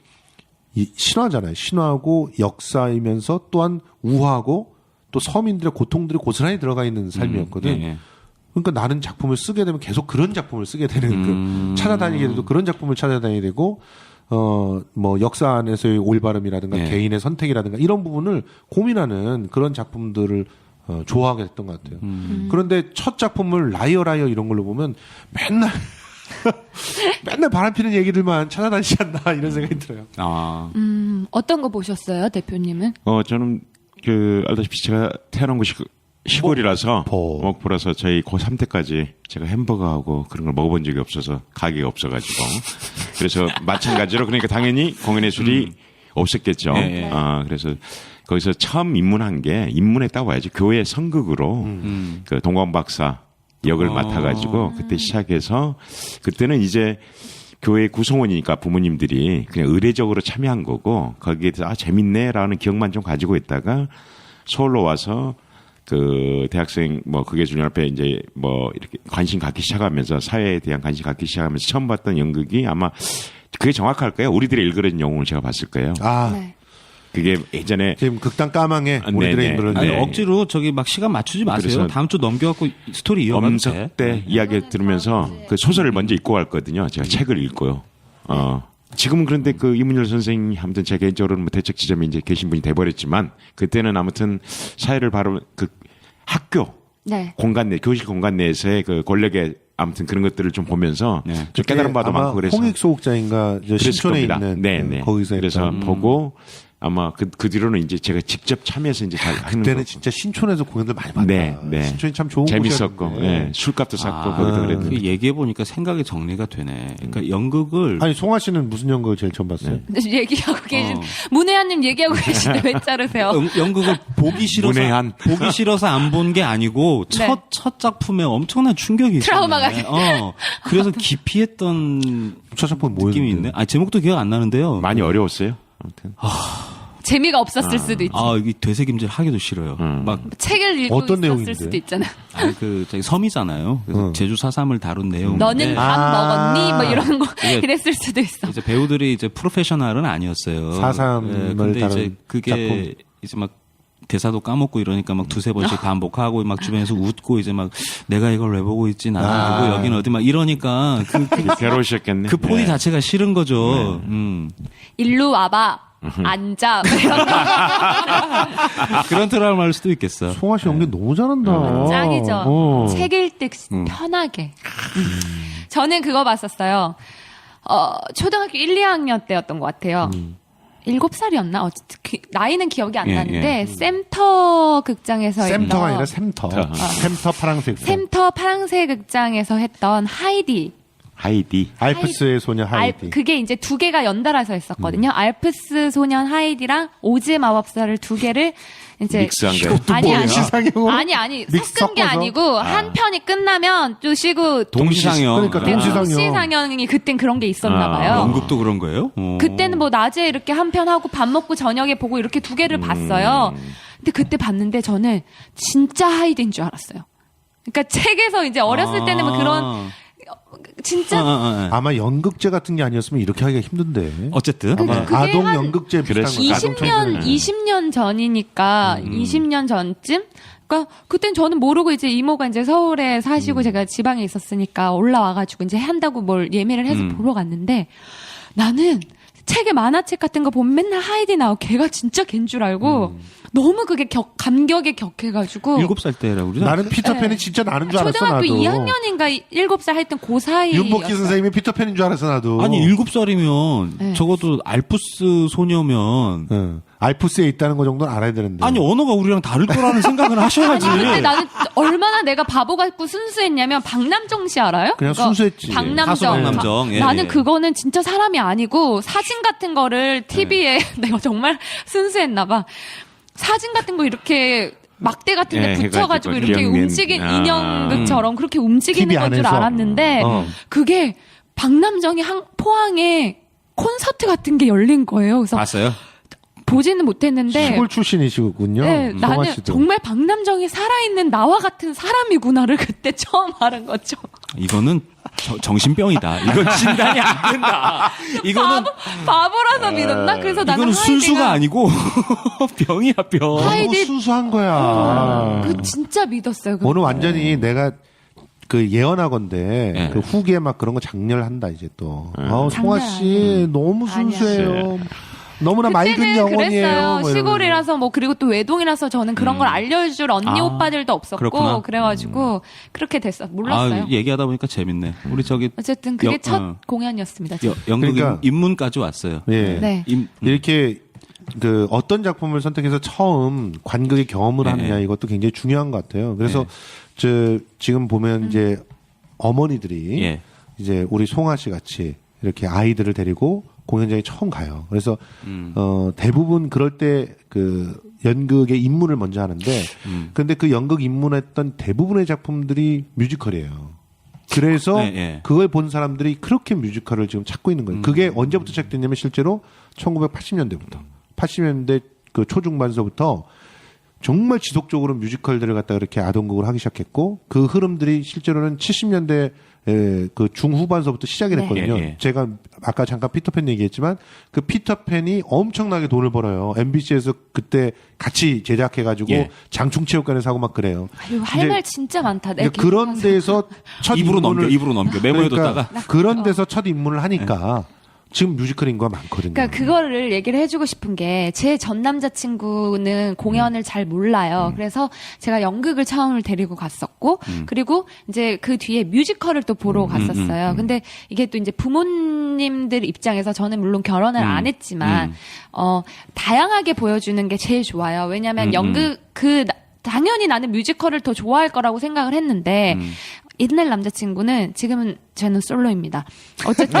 이 신화잖아요. 신화고 역사이면서 또한 우화하고 또 서민들의 고통들이 고스란히 들어가 있는 삶이었거든. 예, 예. 그러니까 나는 작품을 쓰게 되면 계속 그런 작품을 쓰게 되는 그 찾아다니게 돼도 그런 작품을 찾아다니게 되고 뭐 역사 안에서의 올바름이라든가 네. 개인의 선택이라든가 이런 부분을 고민하는 그런 작품들을 좋아하게 됐던 것 같아요. 그런데 첫 작품을 라이어 이런 걸로 보면 맨날 맨날 바람피는 얘기들만 찾아다니지 않나 이런 생각이 들어요. 아. 어떤 거 보셨어요, 대표님은? 저는 알다시피 제가 태어난 곳이 시골이라서 목포라서 저희 고3 때까지 제가 햄버거하고 그런 걸 먹어본 적이 없어서 가게가 없어가지고 그래서 마찬가지로 그러니까 당연히 공연예술이 없었겠죠. 예, 예. 그래서 거기서 처음 입문했다고 해야지 교회 선극으로 그 동광 박사 역을 맡아가지고 그때 시작해서 그때는 이제 교회 구성원이니까 부모님들이 그냥 의례적으로 참여한 거고 거기에 대해서 재밌네라는 기억만 좀 가지고 있다가 서울로 와서 그 대학생 뭐 그게 중요할때 이제 뭐 이렇게 관심 갖기 시작하면서 사회에 대한 관심 갖기 시작하면서 처음 봤던 연극이 아마 그게 정확할까요? 우리들의 일그러진 영웅을 제가 봤을 거예요. 네. 그게 예전에 지금 극단 까망에 우리들의 네네. 인물은 아니, 네. 억지로 저기 막 시간 맞추지 마세요. 그래서 다음 주 넘겨갖고 스토리 이어가도 돼. 엄석 때 이야기 들으면서 그 소설을 먼저 읽고 갔거든요. 제가 책을 읽고요. 지금은 그런데 그 이문열 선생님 아무튼 제 개인적으로는 뭐 대책 지점에 이제 계신 분이 돼버렸지만 그때는 아무튼 사회를 바로 그 학교 네. 공간 내 교실 공간 내에서의 그 권력의 아무튼 그런 것들을 좀 보면서 좀 깨달은 바도 아마 많고 그래서 홍익소극장인가 신촌에 있는 네네. 거기서 그래서 했던 보고 아마 그 뒤로는 이제 제가 직접 참여해서 이제 잘 하는 그때는 거고. 진짜 신촌에서 공연들 많이 봤다. 네. 신촌이 참 좋은 재밌었고 곳이었는데. 예, 술값도 쌌고 거기다 그랬는데 얘기해 보니까 생각이 정리가 되네. 그러니까 연극을 아니 송아 씨는 무슨 연극을 제일 처음 봤어요? 얘기하고 계신 문혜연님 얘기하고 계신데 왜 자르세요? 연극을 보기 싫어서 문외한. 보기 싫어서 안 본 게 아니고 네. 첫 작품에 엄청난 충격이 있었네. 트라우마가 그래서 기피했던 첫 작품 느낌이 뭐였는데? 있네. 아 제목도 기억 안 나는데요. 많이 어려웠어요. 아무튼 재미가 없었을 수도 있지. 이게 되새김질 하기도 싫어요. 막 책을 읽고 어떤 있었을 내용인데? 수도 있잖아요. 저기 섬이잖아요. 그래서 제주 4.3을 다룬 내용. 너는 밥 먹었니? 뭐 이런 거 이게 이랬을 수도 있어. 이제 배우들이 이제 프로페셔널은 아니었어요. 4.3을 근데 이제 다룬 그게 작품. 이제 막 대사도 까먹고 이러니까 막 두세 번씩 반복하고 막 주변에서 웃고 이제 막 내가 이걸 왜 보고 있지 나는 알고 여기는 어디 막 이러니까 괴로우셨겠네. 그 폰이 네. 자체가 싫은 거죠. 일로 와봐. 앉아. 뭐 이런 거. 그런 트라우마일 수도 있겠어. 송아 씨 연기 너무 잘한다. 짱이죠. 어. 책 읽듯 편하게. 저는 그거 봤었어요. 초등학교 1, 2학년 때였던 것 같아요. 7살이었나? 나이는 기억이 안 예, 나는데, 샘터 극장에서 샘터가 아니라 했던, 샘터. 샘터 파랑색. 샘터 파랑새 극장에서 했던 하이디. 하이디. 알프스의 소녀 하이디. 그게 이제 두 개가 연달아서 했었거든요. 알프스 소년 하이디랑 오즈의 마법사를 두 개를 이제 믹스한 거예요? 뭐예요? 시상형으로? 아니 믹스 섞은 게 섞어서? 아니고 한 편이 끝나면 또 쉬고 동시상영. 그러니까 네, 동시상영. 동시상영이 그땐 그런 게 있었나 봐요. 연극도 그런 거예요? 그때는 뭐 낮에 이렇게 한 편 하고 밥 먹고 저녁에 보고 이렇게 두 개를 봤어요. 근데 그때 봤는데 저는 진짜 하이디인 줄 알았어요. 그러니까 책에서 이제 어렸을 때는 뭐 그런 진짜 아마 연극제 같은 게 아니었으면 이렇게 하기가 힘든데. 어쨌든 아마 그게 아동 한 연극제 비슷한 거. 20년 전이니까 20년 전쯤. 그러니까 그땐 저는 모르고 이제 이모가 이제 서울에 사시고 제가 지방에 있었으니까 올라와가지고 이제 한다고 뭘 예매를 해서 보러 갔는데 나는 책에 만화책 같은 거 보면 맨날 하이디 나오고 걔가 진짜 걔인 줄 알고 너무 그게 감격에 격해가지고 7살 때라고 그러죠? 나는 피터팬이 진짜 나는 줄 알았어 초등학교 나도. 2학년인가 7살 하여튼 그 사이 윤복희 선생님이 피터팬인 줄 알았어 나도. 아니 7살이면 네. 적어도 알프스 소녀면 응. 알프스에 있다는 거 정도는 알아야 되는데. 아니 언어가 우리랑 다를 거라는 생각을 하셔야지. 아니 근데 나는 얼마나 내가 바보 같고 순수했냐면 박남정 씨 알아요? 그냥 그거 순수했지. 박남정. 가수 박남정. 예, 나는 예. 그거는 진짜 사람이 아니고 사진 같은 거를 TV에 내가 정말 순수했나 봐. 사진 같은 거 이렇게 막대 같은 데 예, 붙여가지고 해가지고 이렇게 기억낸- 움직인 아. 인형극처럼 그렇게 움직이는 TV 건 줄 안에서. 알았는데 그게 박남정이 포항에 콘서트 같은 게 열린 거예요. 그래서 봤어요? 보지는 못했는데 시골 출신이시군요. 네, 성화 나는 씨도. 정말 박남정이 살아있는 나와 같은 사람이구나를 그때 처음 알은 거죠. 이거는 정신병이다. 이건 진단이 안 된다. 이거는 바보라서 믿었나? 그래서 나는 이거는 순수가 아니고 병이야 병. 너무 하이디- 순수한 거야. 그 진짜 믿었어요. 오늘 완전히 내가 그 예언하건데 네. 그 후기에 막 그런 거 장렬한다 이제 또. 송아 씨 너무 순수해요. 너무나 맑은 그때는 영혼이에요. 그랬어요. 뭐 시골이라서 뭐 그리고 또 외동이라서 저는 그런 걸 알려줄 언니 아, 오빠들도 없었고 그렇구나. 그래가지고 그렇게 됐어. 몰랐어요. 얘기하다 보니까 재밌네. 우리 저기 어쨌든 그게 여- 첫 어. 공연이었습니다. 연극 그러니까- 입문까지 왔어요. 예. 네. 이렇게 그 어떤 작품을 선택해서 처음 관극의 경험을 네. 하느냐 이것도 굉장히 중요한 것 같아요. 그래서 저 지금 보면 이제 어머니들이 예. 이제 우리 송아 씨 같이 이렇게 아이들을 데리고 공연장에 처음 가요. 그래서 대부분 그럴 때 그 연극의 입문을 먼저 하는데 근데 그 연극 입문했던 대부분의 작품들이 뮤지컬이에요. 그래서 네, 네. 그걸 본 사람들이 그렇게 뮤지컬을 지금 찾고 있는 거예요. 그게 언제부터 시작됐냐면 실제로 1980년대부터 80년대 그 초중반서부터 정말 지속적으로 뮤지컬들을 갖다가 이렇게 아동극을 하기 시작했고 그 흐름들이 실제로는 70년대 그 중후반서부터 시작이 네. 됐거든요. 예, 예. 제가 아까 잠깐 피터팬 얘기했지만 그 피터팬이 엄청나게 돈을 벌어요. MBC에서 그때 같이 제작해가지고 예. 장충체육관에서 하고 막 그래요. 아유, 할 이제- 말 진짜 많다. 이제 그런 데서 첫 입으로 입문을 넘겨 메모해뒀다가 그러니까 그런 데서 첫 입문을 하니까 지금 뮤지컬 인구가 많거든요. 그러니까 그거를 얘기를 해주고 싶은 게 제 전 남자친구는 공연을 잘 몰라요. 그래서 제가 연극을 처음을 데리고 갔었고 그리고 이제 그 뒤에 뮤지컬을 또 보러 갔었어요. 근데 이게 또 이제 부모님들 입장에서 저는 물론 결혼을 안 했지만 다양하게 보여주는 게 제일 좋아요. 왜냐하면 연극 당연히 나는 뮤지컬을 더 좋아할 거라고 생각을 했는데 옛날 남자친구는 지금은 저는 솔로입니다. 어쨌든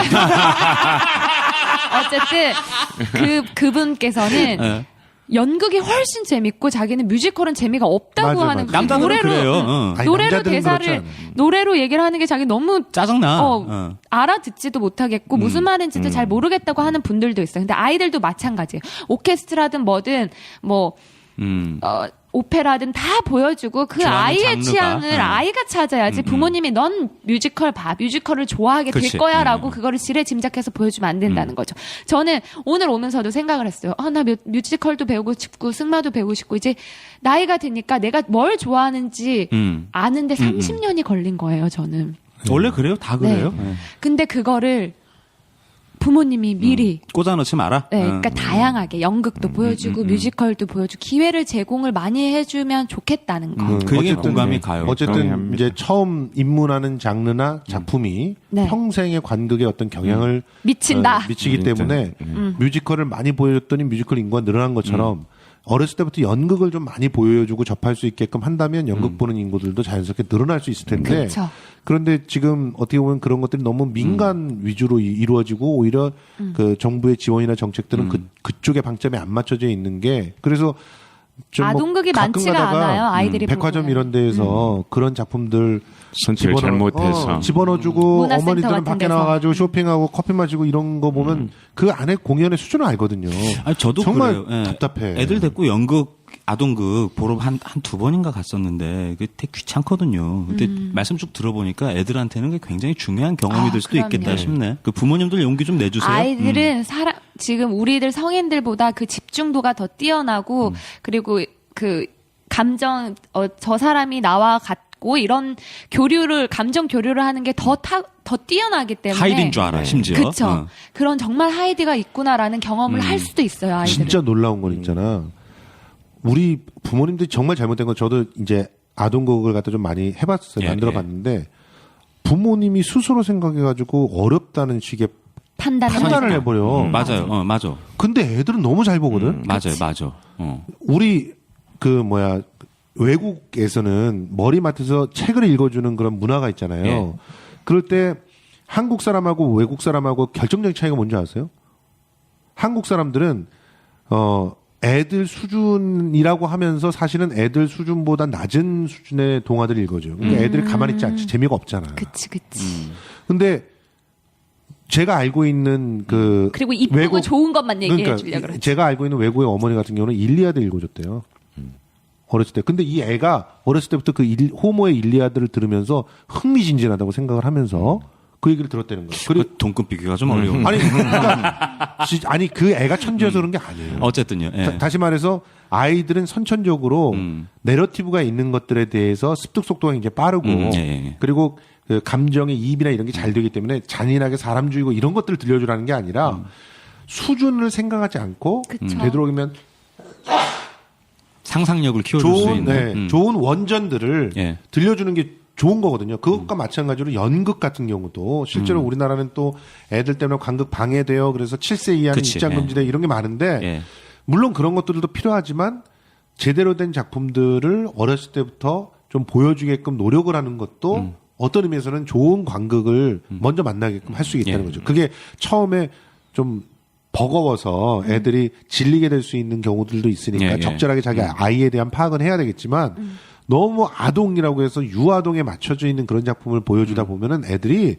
그분께서는 예. 연극이 훨씬 재밌고 자기는 뮤지컬은 재미가 없다고 맞아, 하는 맞아. 그 남자들은 노래로 그래요. 어. 아니, 노래로 남자들은 대사를 그렇지 않아요. 노래로 얘기를 하는 게 자기 너무 짜증나. 어. 알아듣지도 못하겠고 무슨 말인지도 잘 모르겠다고 하는 분들도 있어요. 근데 아이들도 마찬가지예요. 오케스트라든 뭐든 뭐 오페라든 다 보여주고 그 좋아하는 아이의 장르가. 취향을 아이가 찾아야지 부모님이 넌 뮤지컬 봐. 뮤지컬을 좋아하게 될 그치. 거야 라고 그거를 지레짐작해서 보여주면 안 된다는 거죠. 저는 오늘 오면서도 생각을 했어요. 나 뮤지컬도 배우고 싶고 승마도 배우고 싶고 이제 나이가 드니까 내가 뭘 좋아하는지 아는데 30년이 걸린 거예요. 저는. 원래 그래요? 다 그래요? 네. 근데 그거를 부모님이 미리 꽂아놓지 마라. 네, 그러니까 다양하게 연극도 보여주고 뮤지컬도 보여주고 기회를 제공을 많이 해주면 좋겠다는 거. 그 얘기 어쨌든, 공감이 가요. 어쨌든 동의합니다. 이제 처음 입문하는 장르나 작품이 네. 평생의 관극에 어떤 영향을 미친다. 미치기 진짜. 때문에 뮤지컬을 많이 보여줬더니 뮤지컬 인구가 늘어난 것처럼 어렸을 때부터 연극을 좀 많이 보여주고 접할 수 있게끔 한다면 연극 보는 인구들도 자연스럽게 늘어날 수 있을 텐데 그쵸. 그런데 지금 어떻게 보면 그런 것들이 너무 민간 위주로 이루어지고 오히려 그 정부의 지원이나 정책들은 그쪽에 방점이 안 맞춰져 있는 게 그래서 좀뭐 아동극이 가끔 많지가 가다가 않아요. 아이들이 백화점 보고는. 이런 데에서 그런 작품들 선택을 잘못해서 집어넣어주고 문화센터 어머니들은 같은 밖에 데서. 나와가지고 쇼핑하고 커피 마시고 이런 거 보면 그 안에 공연의 수준을 알거든요. 아니, 저도 정말 그래요. 예. 답답해. 애들 데리고 연극, 아동극 보러 한 두 번인가 갔었는데 그게 되게 귀찮거든요. 근데 말씀 쭉 들어보니까 애들한테는 그게 굉장히 중요한 경험이 아, 될 수도 그럼요. 있겠다 싶네. 그 부모님들 용기 좀 내주세요. 아이들은 지금 우리들 성인들보다 그 집중도가 더 뛰어나고 그리고 그 감정 저 사람이 나와 같고 이런 감정 교류를 하는 게 더 뛰어나기 때문에 하이딘 줄 알아, 심지어. 그쵸. 그런 정말 하이드가 있구나라는 경험을 할 수도 있어요, 아이들은. 진짜 놀라운 건 있잖아. 우리 부모님들이 정말 잘못된 건 저도 이제 아동극을 갖다 좀 많이 해봤어요. 예, 만들어봤는데 부모님이 스스로 생각해가지고 어렵다는 식의 판단을 해버려. 맞아요. 맞아. 근데 애들은 너무 잘 보거든. 맞아요. 맞아. 우리 외국에서는 머리맡에서 책을 읽어주는 그런 문화가 있잖아요. 예. 그럴 때 한국 사람하고 외국 사람하고 결정적인 차이가 뭔지 아세요? 한국 사람들은 애들 수준이라고 하면서 사실은 애들 수준보다 낮은 수준의 동화들을 읽어줘요. 그러니까 애들이 가만히 있지 않지. 재미가 없잖아. 그치. 근데 제가 알고 있는 그리고 이쁘고 좋은 것만 얘기해 주려고 그러죠. 제가 알고 있는 외국의 어머니 같은 경우는 일리아드 읽어줬대요. 어렸을 때. 근데 이 애가 어렸을 때부터 호모의 일리아드를 들으면서 흥미진진하다고 생각을 하면서 그 얘기를 들었다는 거예요. 그리고 돈 끊기가 좀 어려워. 아니 그 애가 천재여서 그런 게 아니에요. 어쨌든요. 예. 다시 말해서 아이들은 선천적으로 내러티브가 있는 것들에 대해서 습득 속도가 굉장히 빠르고 예. 그리고 그 감정의 이입이나 이런 게 잘 되기 때문에 잔인하게 사람 죽이고 이런 것들을 들려주라는 게 아니라 수준을 생각하지 않고 되도록이면 상상력을 키워줄 수 있는. 좋은 원전들을 예. 들려주는 게 좋은 거거든요. 그것과 마찬가지로 연극 같은 경우도 실제로 우리나라는 또 애들 때문에 간극 방해돼요. 그래서 7세 이하는 그치, 입장 금지돼 이런 게 많은데 예. 물론 그런 것들도 필요하지만 제대로 된 작품들을 어렸을 때부터 좀 보여주게끔 노력을 하는 것도 어떤 의미에서는 좋은 관극을 먼저 만나게끔 할 수 있다는 예. 거죠. 그게 처음에 좀 버거워서 애들이 질리게 될 수 있는 경우들도 있으니까 예. 적절하게 자기 아이에 대한 파악은 해야 되겠지만 너무 아동이라고 해서 유아동에 맞춰져 있는 그런 작품을 보여주다 보면은 애들이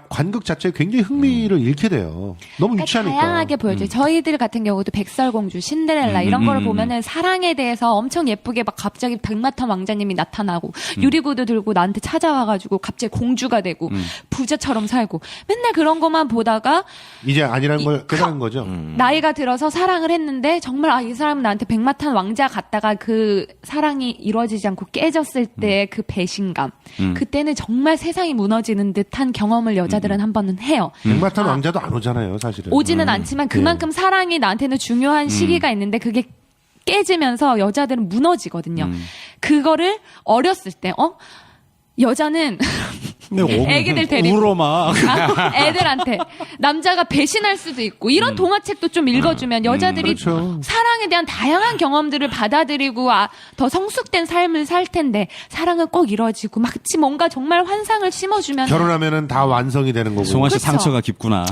관극 자체에 굉장히 흥미를 잃게 돼요. 너무 유치하니까. 다양하게 보여줘요. 저희들 같은 경우도 백설공주, 신데렐라 이런 거를 보면은 사랑에 대해서 엄청 예쁘게 막 갑자기 백마탄 왕자님이 나타나고 유리구두 들고 나한테 찾아와가지고 갑자기 공주가 되고 부자처럼 살고 맨날 그런 것만 보다가 이제 아니라는 걸 깨달은 거죠. 나이가 들어서 사랑을 했는데 정말 이 사람은 나한테 백마탄 왕자 같다가 그 사랑이 이루어지지 않고 깨졌을 때 그 배신감 그때는 정말 세상이 무너지는 듯한 경험을 여자들은 한 번은 해요. 백마탄 왕자도 안 오잖아요, 사실은. 오지는 않지만 그만큼 사랑이 나한테는 중요한 시기가 있는데 그게 깨지면서 여자들은 무너지거든요. 그거를 어렸을 때 여자는 애기들 데리고 울어 막. 애들한테 남자가 배신할 수도 있고 이런 동화책도 좀 읽어주면 여자들이 그렇죠. 사랑에 대한 다양한 경험들을 받아들이고 더 성숙된 삶을 살 텐데 사랑은 꼭 이루어지고 마치 뭔가 정말 환상을 심어주면 결혼하면은 다 완성이 되는 거고. 송아 씨 그쵸. 상처가 깊구나.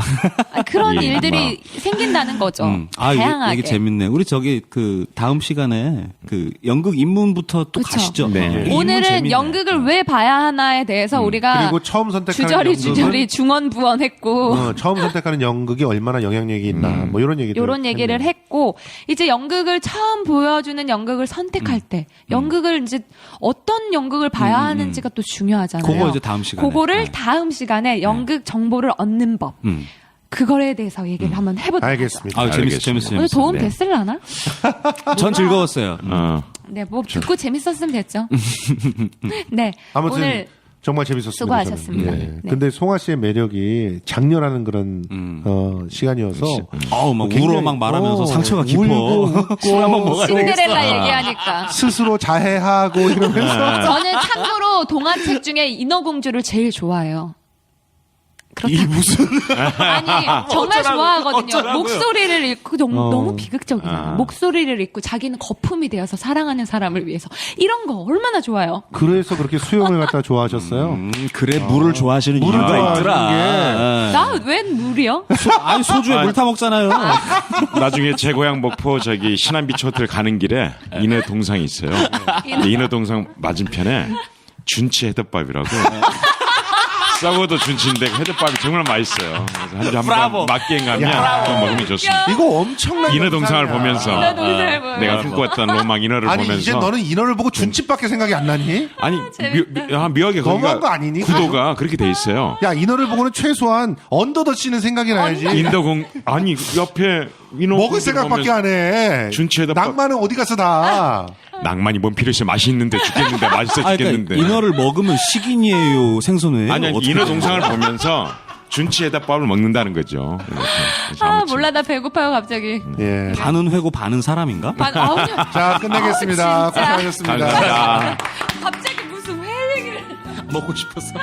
그런 예, 일들이 생긴다는 거죠. 다양하게. 이게 재밌네. 우리 그 다음 시간에 그 연극 입문부터 또 그쵸. 가시죠. 네. 입문 오늘은 재밌네. 연극을 왜 봐야 하나에 대해서 우리가 그리고 처음 선택하는 주저리 중언부언했고 처음 선택하는 연극이 얼마나 영향력이 있나 뭐 이런 얘기들 요런 얘기를 했네요. 했고 이제 연극을 처음 보여주는 연극을 선택할 때 연극을 이제 어떤 연극을 봐야 하는지가 또 중요하잖아요. 그거 이제 다음 시간에. 그거를 네. 다음 시간에 연극 정보를 얻는 법 그거에 대해서 얘기를 한번 해보도록 알겠습니다. 아, 재밌어. 오늘 도움 네. 됐을라나? 전 즐거웠어요. 네, 뭐 듣고 재밌었으면 됐죠. 네, 아무튼 오늘 정말 재밌었습니다. 수고하셨습니다. 저는. 네. 네. 근데 송아 씨의 매력이 장렬하는 그런 시간이어서 막 굉장히- 울어 막 말하면서 상처가 깊어. 울고 술 한번 먹어야 신데렐라 얘기하니까 스스로 자해하고 이러면서 저는 참고로 동화책 중에 인어공주를 제일 좋아해요. 이 무슨 아니 정말 좋아하거든요. 어쩌라고요? 목소리를 읽고 너무 비극적이잖아요. 아. 목소리를 읽고 자기는 거품이 되어서 사랑하는 사람을 위해서 이런 거 얼마나 좋아요. 그래서 그렇게 수영을 갖다 좋아하셨어요. 그래 물을 좋아하시는 물을 이유가 좋아하는 있더라. 게. 나 웬 물이요? 아니 소주에 물 타 먹잖아요. 나중에 제 고향 목포 신안비치 호텔 가는 길에 인어 동상이 있어요. 근데 인어 동상 맞은편에 준치 해덮밥이라고. 썩어도 준치인데 해덮밥이 정말 맛있어요. 그래서 한 주에 브라보. 한번 맞기행 가면 그거 먹으면 좋습니다. 이거 엄청난 인어 동상을 영상이야. 보면서 인어 동상을 보면서. 내가 꿈꿨던 로망 인어를 아니 보면서 이제 너는 인어를 보고 준치밖에 생각이 안 나니? 아니 묘하게 너무한 거기가 거 아니니? 구도가 그렇게 돼 있어요. 야 인어를 보고는 최소한 언더더 씨는 생각이 나야지. 인도공 아니 옆에 인어 먹을 생각밖에 안 해. 준치에다 낭만은 어디 가서 다. 낭만이 뭔 필요 있어 맛있는데 죽겠는데 맛있어 그러니까 죽겠는데 인어를 먹으면 식인이에요, 생선이에요? 아니 어떻게 인어 동상을 보면서 준치에다 밥을 먹는다는 거죠. 그래서 아무튼. 몰라 나 배고파요 갑자기. 예. 반은 회고 반은 사람인가? 아우, 자 끝내겠습니다. 진짜. 고생하셨습니다. 감사합니다. 갑자기 무슨 회 얘기를. 먹고 싶었어.